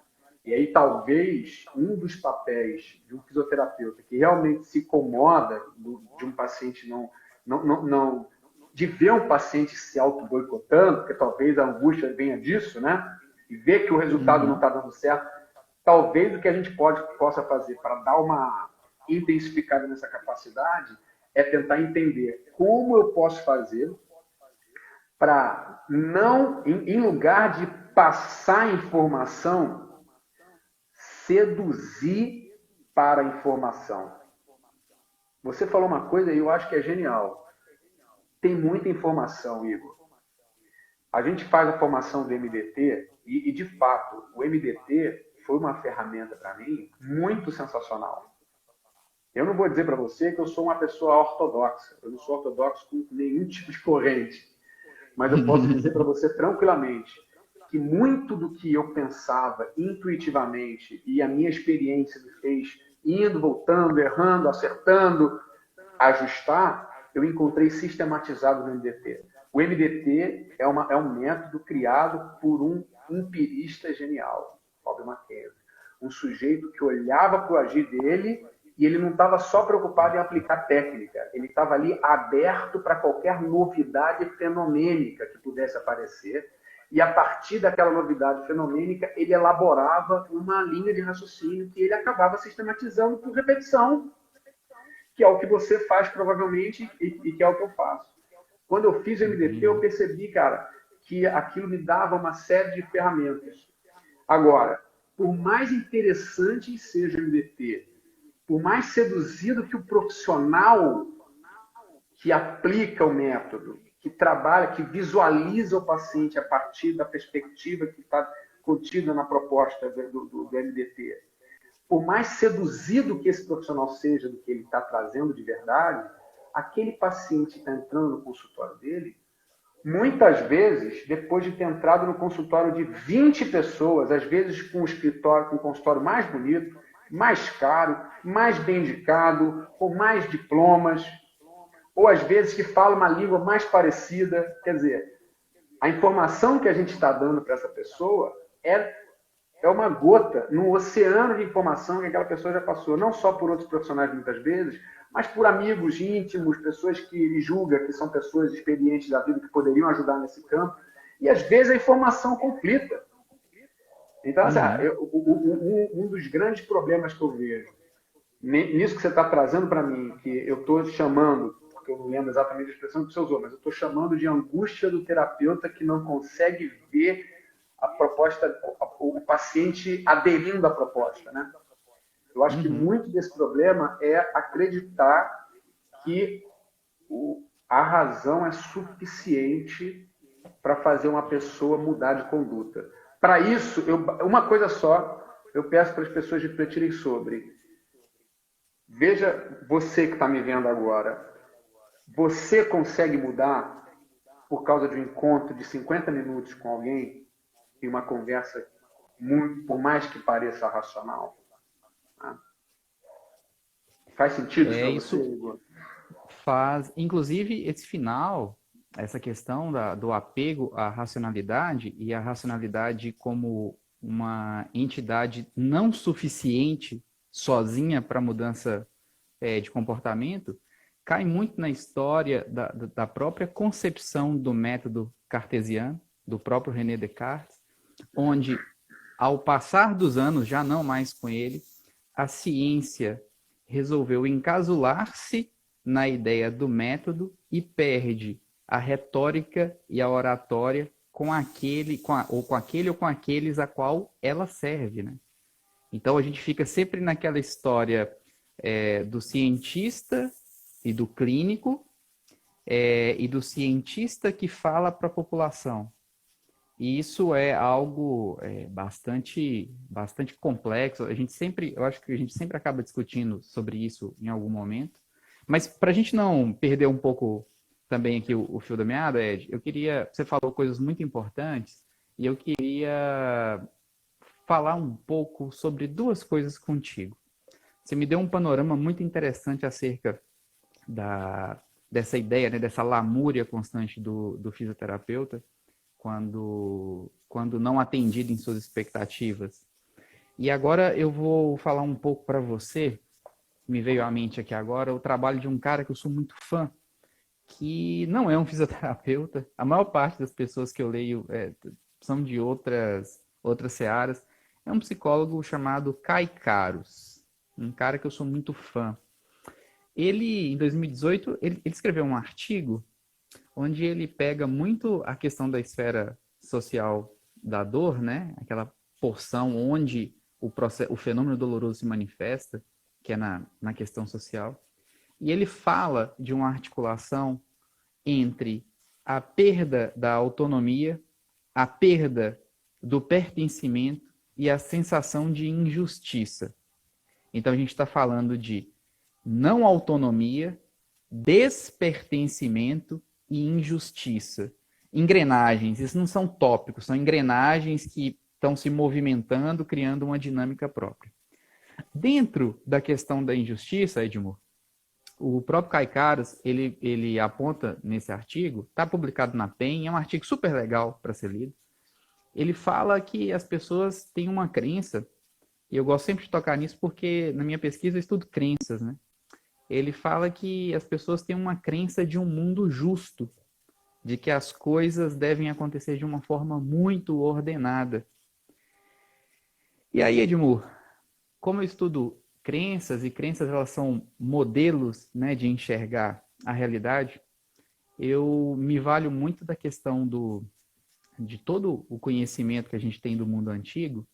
Speaker 1: E aí, talvez, um dos papéis de um fisioterapeuta que realmente se incomoda de um paciente de ver um paciente se auto-boicotando, porque talvez a angústia venha disso, né? E ver que o resultado não está dando certo. Talvez o que a gente possa fazer para dar uma intensificada nessa capacidade é tentar entender como eu posso fazer para não, em lugar de passar informação, seduzir para a informação. Você falou uma coisa e eu acho que é genial. Tem muita informação, Igor. A gente faz a formação do MDT e de fato, o MDT foi uma ferramenta para mim muito sensacional. Eu não vou dizer para você que eu sou uma pessoa ortodoxa. Eu não sou ortodoxo com nenhum tipo de corrente. Mas eu posso dizer para você tranquilamente que muito do que eu pensava intuitivamente e a minha experiência me fez indo, voltando, errando, acertando, ajustar, eu encontrei sistematizado no MDT. O MDT é um método criado por um empirista genial, Robert McKenzie. Um sujeito que olhava para o agir dele e ele não estava só preocupado em aplicar técnica, ele estava ali aberto para qualquer novidade fenomênica que pudesse aparecer, e a partir daquela novidade fenomênica, ele elaborava uma linha de raciocínio que ele acabava sistematizando por repetição, que é o que você faz provavelmente e que é o que eu faço. Quando eu fiz o MDT, eu percebi, cara, que aquilo me dava uma série de ferramentas. Agora, por mais interessante seja o MDT, por mais seduzido que o profissional que aplica o método, que trabalha, que visualiza o paciente a partir da perspectiva que está contida na proposta do MDT, por mais seduzido que esse profissional seja do que ele está trazendo de verdade, aquele paciente está entrando no consultório dele, muitas vezes, depois de ter entrado no consultório de 20 pessoas, às vezes com um consultório mais bonito, mais caro, mais bem indicado, com mais diplomas, ou às vezes que fala uma língua mais parecida. Quer dizer, a informação que a gente está dando para essa pessoa é uma gota no oceano de informação que aquela pessoa já passou, não só por outros profissionais muitas vezes, mas por amigos íntimos, pessoas que ele julga que são pessoas experientes da vida que poderiam ajudar nesse campo. E às vezes a informação conflita. Então, assim, um dos grandes problemas que eu vejo nisso que você está trazendo para mim, que eu estou chamando, porque eu não lembro exatamente a expressão que você usou, mas eu estou chamando de angústia do terapeuta que não consegue ver a proposta, o paciente aderindo à proposta, né? Eu acho que muito desse problema é acreditar que a razão é suficiente para fazer uma pessoa mudar de conduta. Para isso, uma coisa só, eu peço para as pessoas refletirem sobre. Veja, você que está me vendo agora, você consegue mudar por causa de um encontro de 50 minutos com alguém e uma conversa, por mais que pareça racional? Né? Faz sentido isso para você, Igor?
Speaker 2: Faz. Inclusive, esse final, essa questão do apego à racionalidade e a racionalidade como uma entidade não suficiente sozinha para mudança de comportamento, cai muito na história da própria concepção do método cartesiano, do próprio René Descartes, onde, ao passar dos anos, já não mais com ele, a ciência resolveu encasular-se na ideia do método e perde a retórica e a oratória com aquele ou com aqueles a qual ela serve, né? Então a gente fica sempre naquela história do cientista e do clínico e do cientista que fala para a população. E isso é algo bastante complexo. Eu acho que a gente sempre acaba discutindo sobre isso em algum momento. Mas para a gente não perder um pouco também aqui o fio da meada, Ed, você falou coisas muito importantes e eu queria falar um pouco sobre duas coisas contigo. Você me deu um panorama muito interessante acerca dessa ideia, né, dessa lamúria constante do fisioterapeuta quando não atendido em suas expectativas. E agora eu vou falar um pouco para você, me veio à mente aqui agora, o trabalho de um cara que eu sou muito fã, que não é um fisioterapeuta. A maior parte das pessoas que eu leio são de outras searas. É um psicólogo chamado Kai Karos, um cara que eu sou muito fã. Ele, em 2018, ele escreveu um artigo onde ele pega muito a questão da esfera social da dor, né? Aquela porção onde o fenômeno doloroso se manifesta, que é na questão social. E ele fala de uma articulação entre a perda da autonomia, a perda do pertencimento e a sensação de injustiça. Então a gente está falando de não autonomia, despertencimento e injustiça. Engrenagens, isso não são tópicos, são engrenagens que estão se movimentando, criando uma dinâmica própria. Dentro da questão da injustiça, Edmur, o próprio Kai Karos, ele aponta nesse artigo, está publicado na PEN, é um artigo super legal para ser lido. Ele fala que as pessoas têm uma crença, e eu gosto sempre de tocar nisso porque na minha pesquisa eu estudo crenças, né? Ele fala que as pessoas têm uma crença de um mundo justo, de que as coisas devem acontecer de uma forma muito ordenada. E aí, Edmur, como eu estudo crenças, e crenças elas são modelos, né, de enxergar a realidade, eu me valho muito da questão de todo o conhecimento que a gente tem do mundo antigo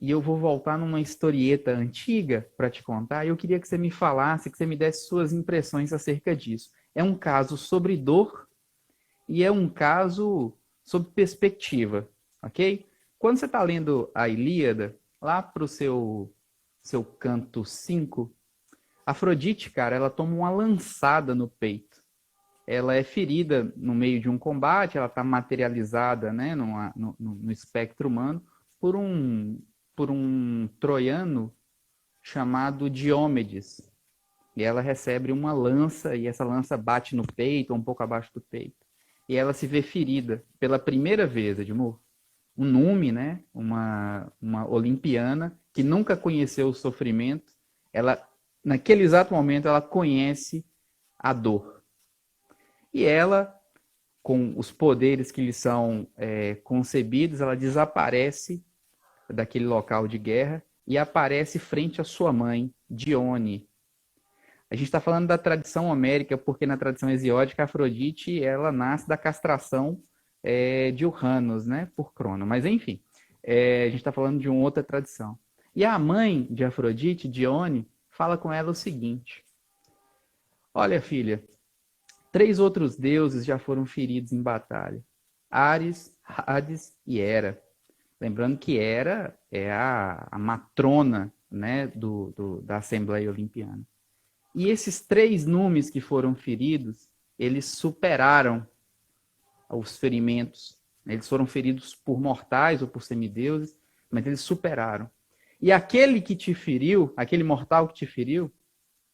Speaker 2: e eu vou voltar numa historieta antiga para te contar, e eu queria que você me falasse, que você me desse suas impressões acerca disso. É um caso sobre dor e é um caso sobre perspectiva, ok? Quando você está lendo a Ilíada, lá para o seu canto 5, Afrodite, cara, ela toma uma lançada no peito. Ela é ferida no meio de um combate, ela está materializada, né, no espectro humano por por um troiano chamado Diomedes. E ela recebe uma lança, e essa lança bate no peito, um pouco abaixo do peito. E ela se vê ferida pela primeira vez, Edmur. Um nume, né? Uma olimpiana que nunca conheceu o sofrimento. Ela, naquele exato momento, ela conhece a dor. E ela, com os poderes que lhe são concebidos, ela desaparece daquele local de guerra e aparece frente à sua mãe, Dione. A gente está falando da tradição homérica, porque na tradição hesiódica, Afrodite ela nasce da castração de Uranos, né, por Crono. Mas enfim, a gente está falando de uma outra tradição. E a mãe de Afrodite, Dione, fala com ela o seguinte: olha, filha, 3 outros deuses já foram feridos em batalha: Ares, Hades e Hera. Lembrando que Hera é a matrona, né, da Assembleia Olimpiana. E esses 3 numes que foram feridos, eles superaram os ferimentos. Eles foram feridos por mortais ou por semideuses, mas eles superaram. E aquele que te feriu, aquele mortal que te feriu,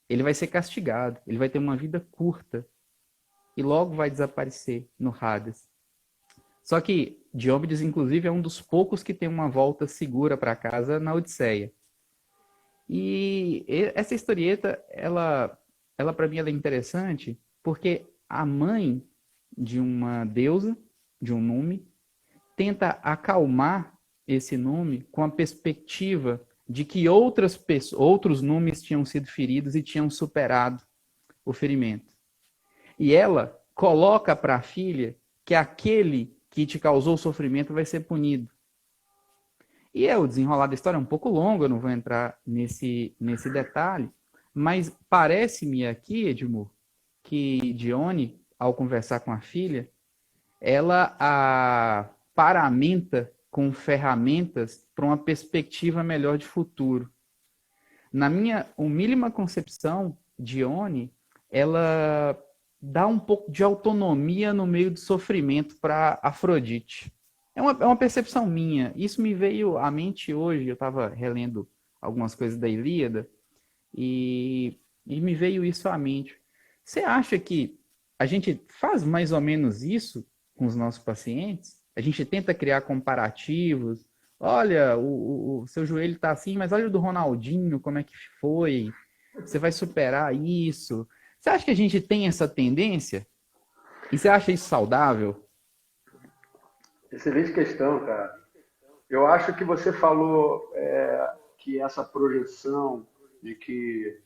Speaker 2: ele vai ser castigado. Ele vai ter uma vida curta e logo vai desaparecer no Hades. Só que Diomedes, inclusive, é um dos poucos que tem uma volta segura para casa na Odisseia. E essa historieta, ela para mim, ela é interessante porque a mãe de uma deusa, de um nume, tenta acalmar esse nume com a perspectiva de que outros numes tinham sido feridos e tinham superado o ferimento. E ela coloca para a filha que aquele que te causou sofrimento vai ser punido. E o desenrolar da história é um pouco longo, eu não vou entrar nesse detalhe, mas parece-me aqui, Edmur, que Dione, ao conversar com a filha, ela a paramenta com ferramentas para uma perspectiva melhor de futuro. Na minha humílima concepção, Dione, ela dá um pouco de autonomia no meio do sofrimento para Afrodite. É uma percepção minha. Isso me veio à mente hoje. Eu estava relendo algumas coisas da Ilíada e me veio isso à mente. Você acha que a gente faz mais ou menos isso com os nossos pacientes? A gente tenta criar comparativos. Olha, o seu joelho está assim, mas olha o do Ronaldinho, como é que foi? Você vai superar isso. Você acha que a gente tem essa tendência? E você acha isso saudável?
Speaker 1: Excelente questão, cara. Eu acho que você falou que essa projeção de que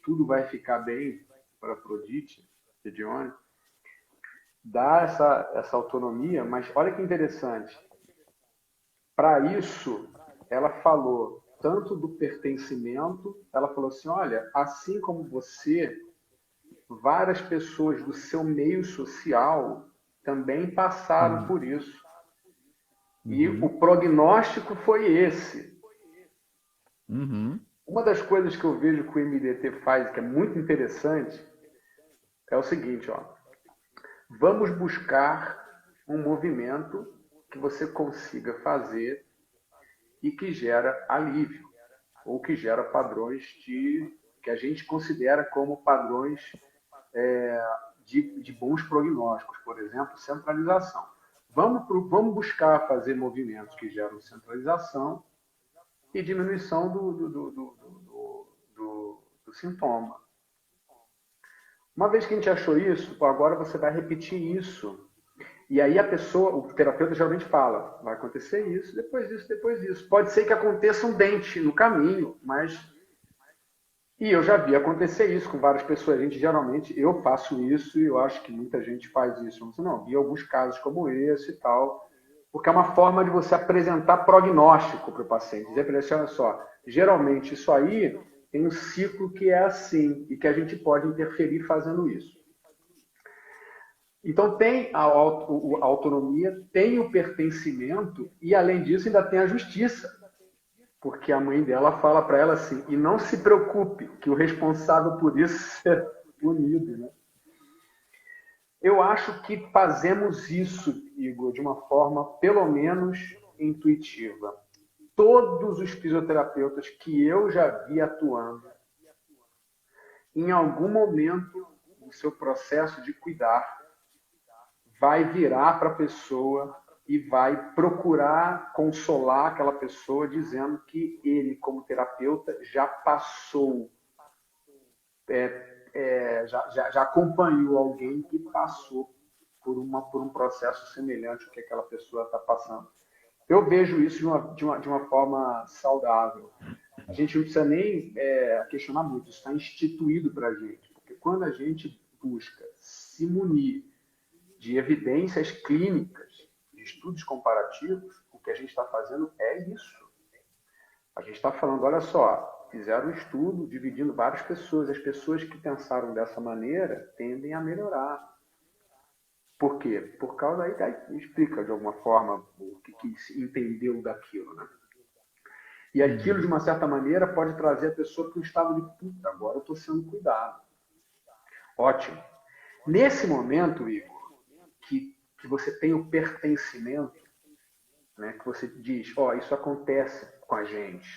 Speaker 1: tudo vai ficar bem para Afrodite, de Dione, dá essa autonomia, mas olha que interessante. Para isso, ela falou tanto do pertencimento, ela falou assim, olha, assim como você, várias pessoas do seu meio social também passaram
Speaker 2: Uhum.
Speaker 1: por isso. E
Speaker 2: Uhum.
Speaker 1: o prognóstico foi esse.
Speaker 2: Uhum.
Speaker 1: Uma das coisas que eu vejo que o MDT faz, que é muito interessante, é o seguinte, ó. Vamos buscar um movimento que você consiga fazer e que gera alívio, ou que gera padrões que a gente considera como padrões de bons prognósticos, por exemplo, centralização. Vamos buscar fazer movimentos que geram centralização e diminuição do sintoma. Uma vez que a gente achou isso, agora você vai repetir isso. E aí a pessoa, o terapeuta geralmente fala, vai acontecer isso, depois disso, depois disso. Pode ser que aconteça um dente no caminho, mas... E eu já vi acontecer isso com várias pessoas. A gente geralmente, eu faço isso e eu acho que muita gente faz isso. Não, vi alguns casos como esse e tal. porque é uma forma de você apresentar prognóstico para o paciente. Dizer para ele assim, olha só, geralmente isso aí tem um ciclo que é assim e que a gente pode interferir fazendo isso. Então tem a autonomia, tem o pertencimento e, além disso, ainda tem a justiça. Porque a mãe dela fala para ela assim, e não se preocupe, que o responsável por isso será punido, né? Eu acho que fazemos isso, Igor, de uma forma pelo menos intuitiva. Todos os fisioterapeutas que eu já vi atuando, em algum momento do seu processo de cuidar, vai virar para a pessoa e vai procurar consolar aquela pessoa dizendo que ele, como terapeuta, já passou, já acompanhou alguém que passou por um processo semelhante ao que aquela pessoa está passando. Eu vejo isso de uma forma saudável. A gente não precisa nem questionar muito, isso está instituído para a gente, porque quando a gente busca se munir de evidências clínicas, de estudos comparativos, o que a gente está fazendo é isso. A gente está falando, olha só, fizeram um estudo dividindo várias pessoas. As pessoas que pensaram dessa maneira tendem a melhorar. Por quê? Por causa aí explica de alguma forma o que se entendeu daquilo, né? E aquilo, de uma certa maneira, pode trazer a pessoa para um estado de puta, agora eu estou sendo cuidado. Ótimo. Nesse momento, Igor, que você tem o pertencimento, né, que você diz, ó, isso acontece com a gente.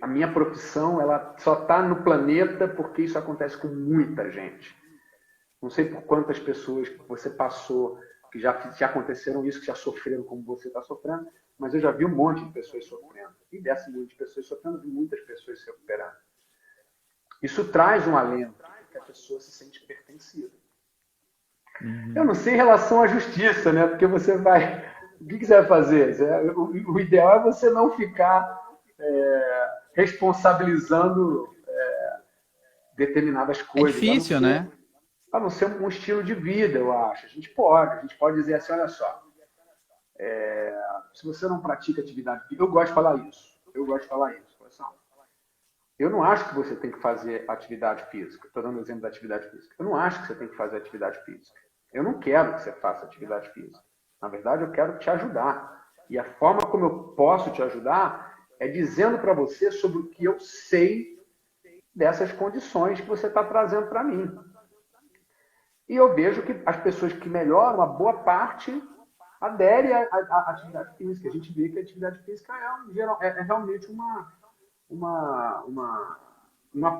Speaker 1: A minha profissão, ela só está no planeta porque isso acontece com muita gente. Não sei por quantas pessoas que você passou, que já aconteceram isso, que já sofreram como você está sofrendo, mas eu já vi um monte de pessoas sofrendo. E dessa monte de pessoas sofrendo, vi muitas pessoas se recuperando. Isso traz um alento, que a pessoa se sente pertencida. Eu não sei em relação à justiça, né? Porque você vai... O que você vai fazer? O ideal é você não ficar responsabilizando determinadas
Speaker 2: É
Speaker 1: coisas.
Speaker 2: difícil, né?
Speaker 1: A não ser um estilo de vida, eu acho. A gente pode dizer assim, olha só, se você não pratica atividade física, eu gosto de falar isso. Eu não acho que você tem que fazer atividade física. Estou dando o exemplo da atividade física. Eu não acho que você tem que fazer atividade física. Eu não quero que você faça atividade física. Na verdade, eu quero te ajudar. E a forma como eu posso te ajudar é dizendo para você sobre o que eu sei dessas condições que você está trazendo para mim. E eu vejo que as pessoas que melhoram, a boa parte adere à atividade física. A gente vê que a atividade física é realmente uma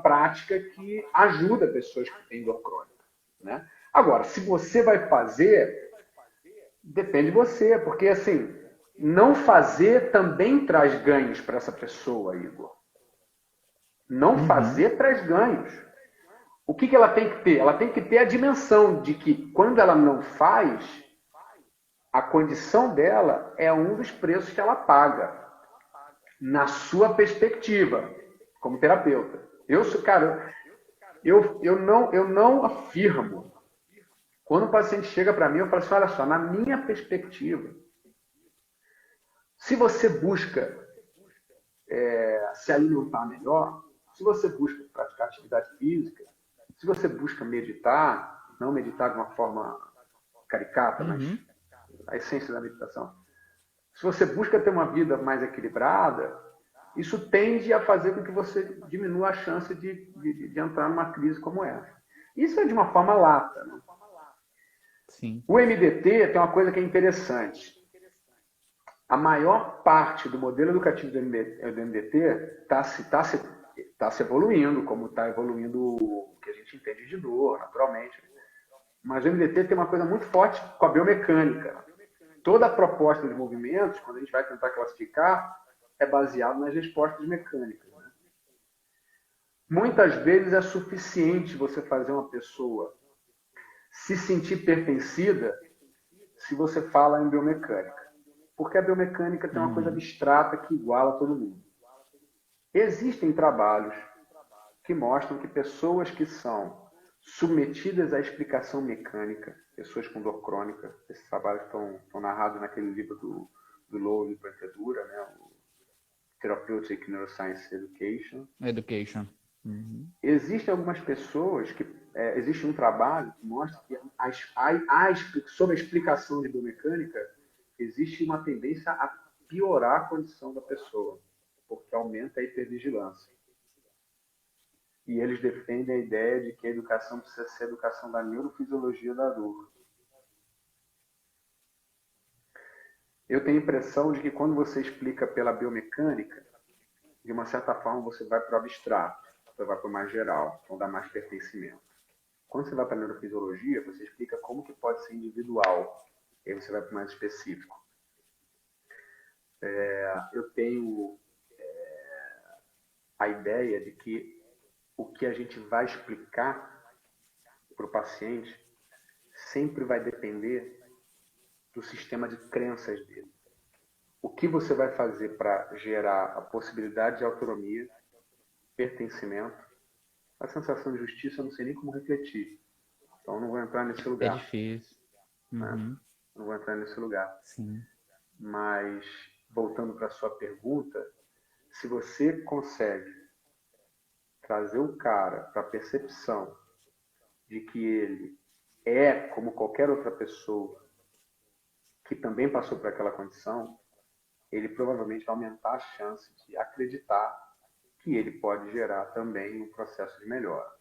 Speaker 1: prática que ajuda pessoas que têm dor crônica, né? Agora, se você vai fazer, depende de você, porque assim, não fazer também traz ganhos para essa pessoa, Igor. Não fazer traz ganhos. O que ela tem que ter? Ela tem que ter a dimensão de que quando ela não faz, a condição dela é um dos preços que ela paga, na sua perspectiva, como terapeuta. Eu não afirmo. Quando o paciente chega para mim, eu falo assim, olha só, na minha perspectiva, se você busca se alimentar melhor, se você busca praticar atividade física, se você busca meditar, não meditar de uma forma caricata, mas a essência da meditação, se você busca ter uma vida mais equilibrada, isso tende a fazer com que você diminua a chance de entrar numa crise como essa. Isso é de uma forma lata, né?
Speaker 2: Sim.
Speaker 1: O MDT tem uma coisa que é interessante. A maior parte do modelo educativo do MDT está se evoluindo, como está evoluindo o que a gente entende de dor, naturalmente. Mas o MDT tem uma coisa muito forte com a biomecânica. Toda a proposta de movimentos, quando a gente vai tentar classificar, é baseado nas respostas mecânicas, né? Muitas vezes é suficiente você fazer uma pessoa se sentir pertencida se você fala em biomecânica. Porque a biomecânica tem uma coisa abstrata que iguala todo mundo. Existem trabalhos que mostram que pessoas que são submetidas à explicação mecânica, pessoas com dor crônica. Esses trabalhos estão narrados naquele livro do Lowe de Pentedura, né? O Therapeutic Neuroscience Education.
Speaker 2: Education. Uhum.
Speaker 1: Existem algumas pessoas que... existe um trabalho que mostra que sob a explicação de biomecânica, existe uma tendência a piorar a condição da pessoa, porque aumenta a hipervigilância. E eles defendem a ideia de que a educação precisa ser a educação da neurofisiologia da dor. Eu tenho a impressão de que quando você explica pela biomecânica, de uma certa forma você vai para o abstrato, você vai para o mais geral, então dá mais pertencimento. Quando você vai para a neurofisiologia, você explica como que pode ser individual, e aí você vai para o mais específico. Eu tenho a ideia de que o que a gente vai explicar para o paciente sempre vai depender do sistema de crenças dele. O que você vai fazer para gerar a possibilidade de autonomia, pertencimento, a sensação de justiça, eu não sei nem como refletir. Então, eu não vou entrar nesse lugar.
Speaker 2: É difícil. Uhum.
Speaker 1: Né? Não vou entrar nesse lugar.
Speaker 2: Sim.
Speaker 1: Mas, voltando para a sua pergunta, se você consegue trazer o cara para a percepção de que ele é como qualquer outra pessoa que também passou por aquela condição, ele provavelmente vai aumentar a chance de acreditar que ele pode gerar também um processo de melhora.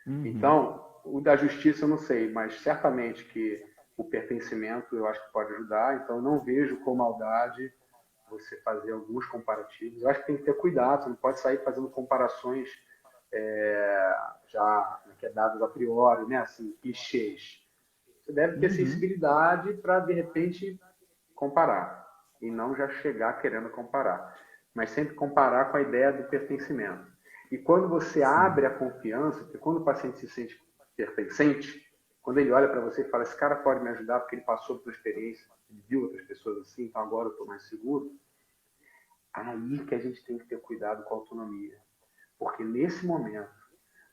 Speaker 1: Uhum. Então, o da justiça eu não sei, mas certamente que o pertencimento eu acho que pode ajudar, então eu não vejo com maldade você fazer alguns comparativos. Eu acho que tem que ter cuidado, você não pode sair fazendo comparações já que é dadas a priori, né? Assim, clichês. Você deve ter sensibilidade para, de repente, comparar, e não já chegar querendo comparar, mas sempre comparar com a ideia do pertencimento. E quando você abre a confiança, porque quando o paciente se sente pertencente, quando ele olha para você e fala, esse cara pode me ajudar porque ele passou por experiência, ele viu outras pessoas assim, então agora eu estou mais seguro, aí que a gente tem que ter cuidado com a autonomia. Porque nesse momento,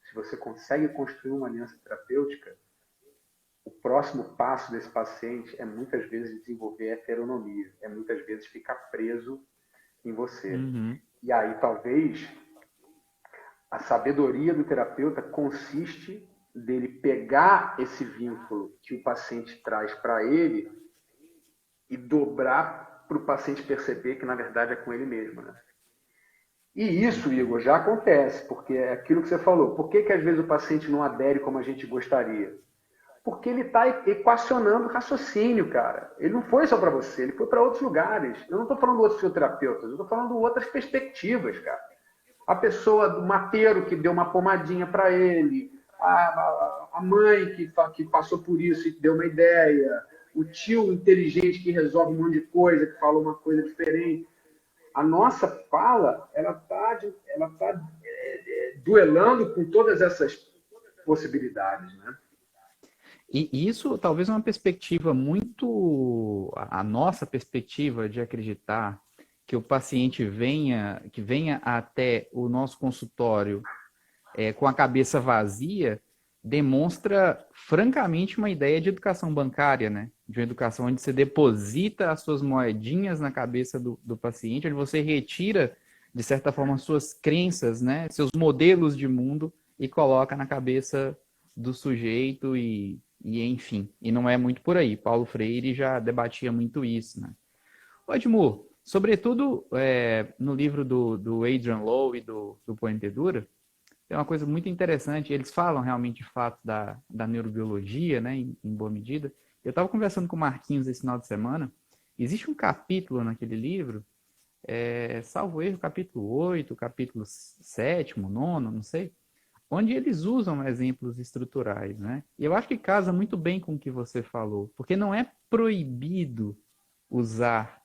Speaker 1: se você consegue construir uma aliança terapêutica, o próximo passo desse paciente é muitas vezes desenvolver heteronomia, é muitas vezes ficar preso em você.
Speaker 2: Uhum.
Speaker 1: E aí talvez a sabedoria do terapeuta consiste dele pegar esse vínculo que o paciente traz para ele e dobrar para o paciente perceber que na verdade é com ele mesmo, né? E isso, Igor, já acontece, porque é aquilo que você falou. Por que às vezes o paciente não adere como a gente gostaria? Porque ele está equacionando o raciocínio, cara. Ele não foi só para você, ele foi para outros lugares. Eu não estou falando de outros fisioterapeutas, eu estou falando de outras perspectivas, cara. A pessoa do mateiro que deu uma pomadinha para ele, a mãe que passou por isso e deu uma ideia, o tio inteligente que resolve um monte de coisa, que falou uma coisa diferente. A nossa fala, ela tá duelando com todas essas possibilidades, né?
Speaker 2: E isso talvez é uma perspectiva muito... A nossa perspectiva de acreditar que o paciente que venha até o nosso consultório com a cabeça vazia, demonstra francamente uma ideia de educação bancária, né? De uma educação onde você deposita as suas moedinhas na cabeça do paciente, onde você retira, de certa forma, suas crenças, né? Seus modelos de mundo e coloca na cabeça do sujeito e enfim. E não é muito por aí. Paulo Freire já debatia muito isso, né? Ô, Edmur, sobretudo no livro do Adrian Lowe e do Poentedura, tem uma coisa muito interessante, eles falam realmente de fato da neurobiologia, né, em boa medida. Eu estava conversando com o Marquinhos esse final de semana, existe um capítulo naquele livro, salvo erro, capítulo 8, capítulo 7º, 9º, não sei, onde eles usam exemplos estruturais, né? E eu acho que casa muito bem com o que você falou, porque não é proibido usar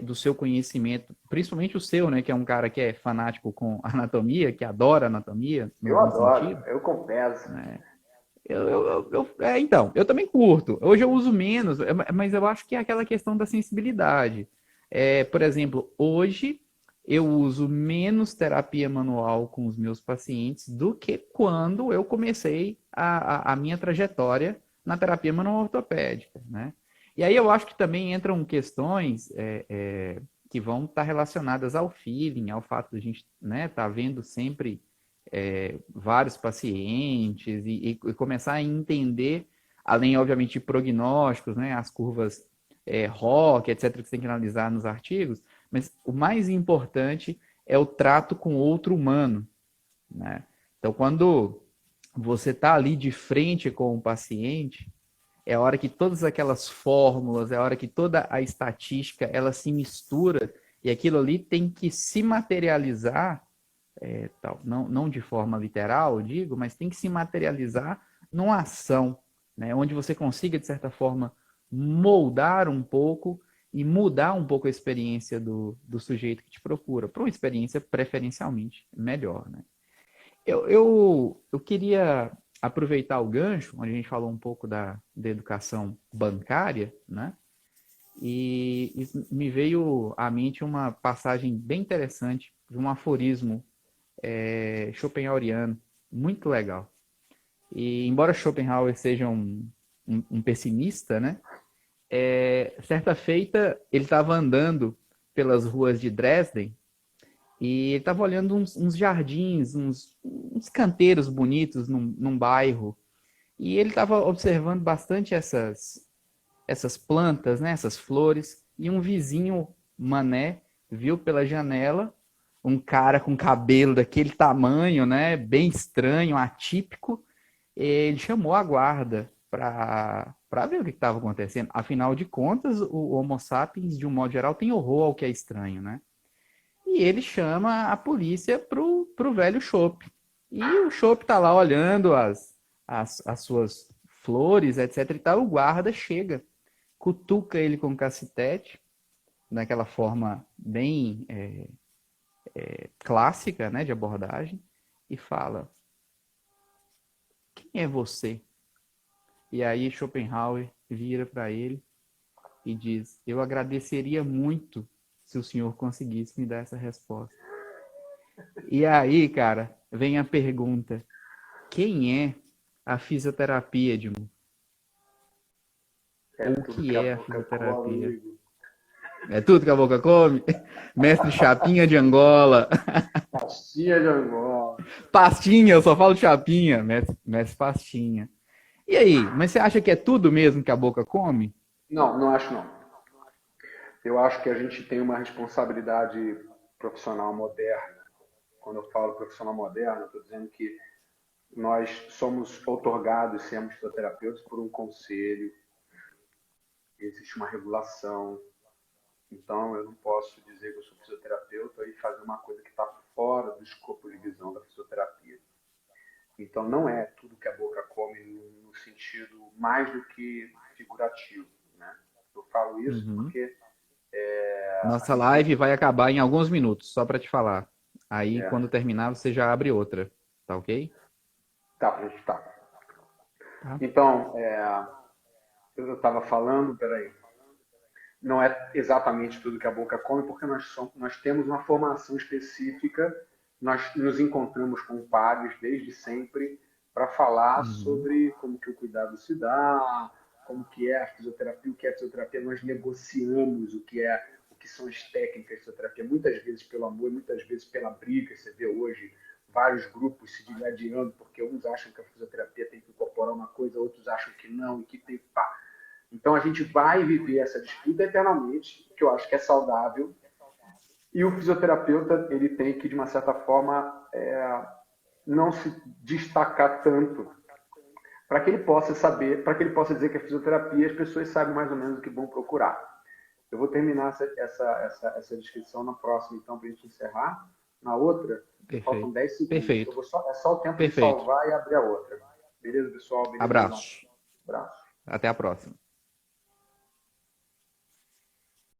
Speaker 2: do seu conhecimento, principalmente o seu, né, que é um cara que é fanático com anatomia, que adora anatomia.
Speaker 1: Eu adoro, sentido, eu confesso.
Speaker 2: Então, eu também curto. Hoje eu uso menos, mas eu acho que é aquela questão da sensibilidade. Por exemplo, hoje eu uso menos terapia manual com os meus pacientes do que quando eu comecei a minha trajetória na terapia manual ortopédica, né? E aí eu acho que também entram questões que vão estar relacionadas ao feeling, ao fato de a gente, né, tá vendo sempre vários pacientes e começar a entender, além, obviamente, de prognósticos, né, as curvas ROC, etc., que você tem que analisar nos artigos, mas o mais importante é o trato com outro humano, né? Então, quando você está ali de frente com o paciente, é a hora que todas aquelas fórmulas, é a hora que toda a estatística, ela se mistura e aquilo ali tem que se materializar, tal, não de forma literal, eu digo, mas tem que se materializar numa ação, né? Onde você consiga, de certa forma, moldar um pouco e mudar um pouco a experiência do sujeito que te procura, para uma experiência preferencialmente melhor, né? Eu queria aproveitar o gancho, onde a gente falou um pouco da educação bancária, né? E me veio à mente uma passagem bem interessante de um aforismo schopenhaueriano, muito legal. E embora Schopenhauer seja um pessimista, né? Certa feita ele estava andando pelas ruas de Dresden e ele estava olhando uns jardins, uns canteiros bonitos num bairro. E ele estava observando bastante essas plantas, né, essas flores. E um vizinho mané viu pela janela um cara com cabelo daquele tamanho, né, bem estranho, atípico. Ele chamou a guarda para ver o que estava acontecendo. Afinal de contas, o Homo sapiens, de um modo geral, tem horror ao que é estranho, né? E ele chama a polícia pro velho Chopp. E o Chopp tá lá olhando as suas flores, etc e tal. O guarda chega, cutuca ele com o cacetete, daquela forma bem clássica, né, de abordagem, e fala: quem é você? E aí Schopenhauer vira para ele e diz: eu agradeceria muito se o senhor conseguisse me dar essa resposta. E aí, cara, vem a pergunta: quem é a fisioterapia, Edmundo?
Speaker 1: É
Speaker 2: Ou o
Speaker 1: tudo que
Speaker 2: que
Speaker 1: a
Speaker 2: é a
Speaker 1: boca come,
Speaker 2: fisioterapia?
Speaker 1: amigo.
Speaker 2: É tudo que a boca come? Mestre Chapinha de Angola.
Speaker 1: Pastinha de Angola.
Speaker 2: Pastinha, eu só falo Chapinha. Mestre Pastinha. E aí, mas você acha que é tudo mesmo que a boca come?
Speaker 1: Não, não acho não. Eu acho que a gente tem uma responsabilidade profissional moderna. Quando eu falo profissional moderno, eu estou dizendo que nós somos outorgados, sermos fisioterapeutas, por um conselho, existe uma regulação. Então, eu não posso dizer que eu sou fisioterapeuta e fazer uma coisa que está fora do escopo de visão da fisioterapia. Então, não é tudo que a boca come no sentido mais do que figurativo, né? Eu falo isso
Speaker 2: Uhum.
Speaker 1: porque a
Speaker 2: Nossa
Speaker 1: gente tem
Speaker 2: live
Speaker 1: que...
Speaker 2: vai acabar em alguns minutos, só para te falar. Aí,
Speaker 1: É,
Speaker 2: quando terminar, você já abre outra. Tá ok?
Speaker 1: tá, pra gente tá.
Speaker 2: Tá.
Speaker 1: Então, eu estava falando, peraí, não é exatamente tudo que a boca come, porque nós temos uma formação específica, nós nos encontramos com pares desde sempre para falar
Speaker 2: Uhum.
Speaker 1: sobre como que o cuidado se dá, como que é a fisioterapia, o que é a fisioterapia, nós negociamos o que são as técnicas de fisioterapia, muitas vezes pelo amor, muitas vezes pela briga. Você vê hoje vários grupos se digladiando, porque uns acham que a fisioterapia tem que incorporar uma coisa, outros acham que não, e que tem pá. Então a gente vai viver essa disputa eternamente, que eu acho que é saudável. E o fisioterapeuta ele tem que, de uma certa forma, não se destacar tanto para que ele possa saber, para que ele possa dizer que a fisioterapia as pessoas sabem mais ou menos o que vão procurar. Eu vou terminar essa descrição na próxima, então, para a gente encerrar. Na outra, faltam
Speaker 2: Perfeito.
Speaker 1: 10 segundos.
Speaker 2: Perfeito.
Speaker 1: É só o tempo de
Speaker 2: Perfeito.
Speaker 1: salvar e abrir a outra. Beleza, pessoal? Beleza, Brunão?
Speaker 2: Abraço.
Speaker 1: Abraço.
Speaker 2: Até a próxima.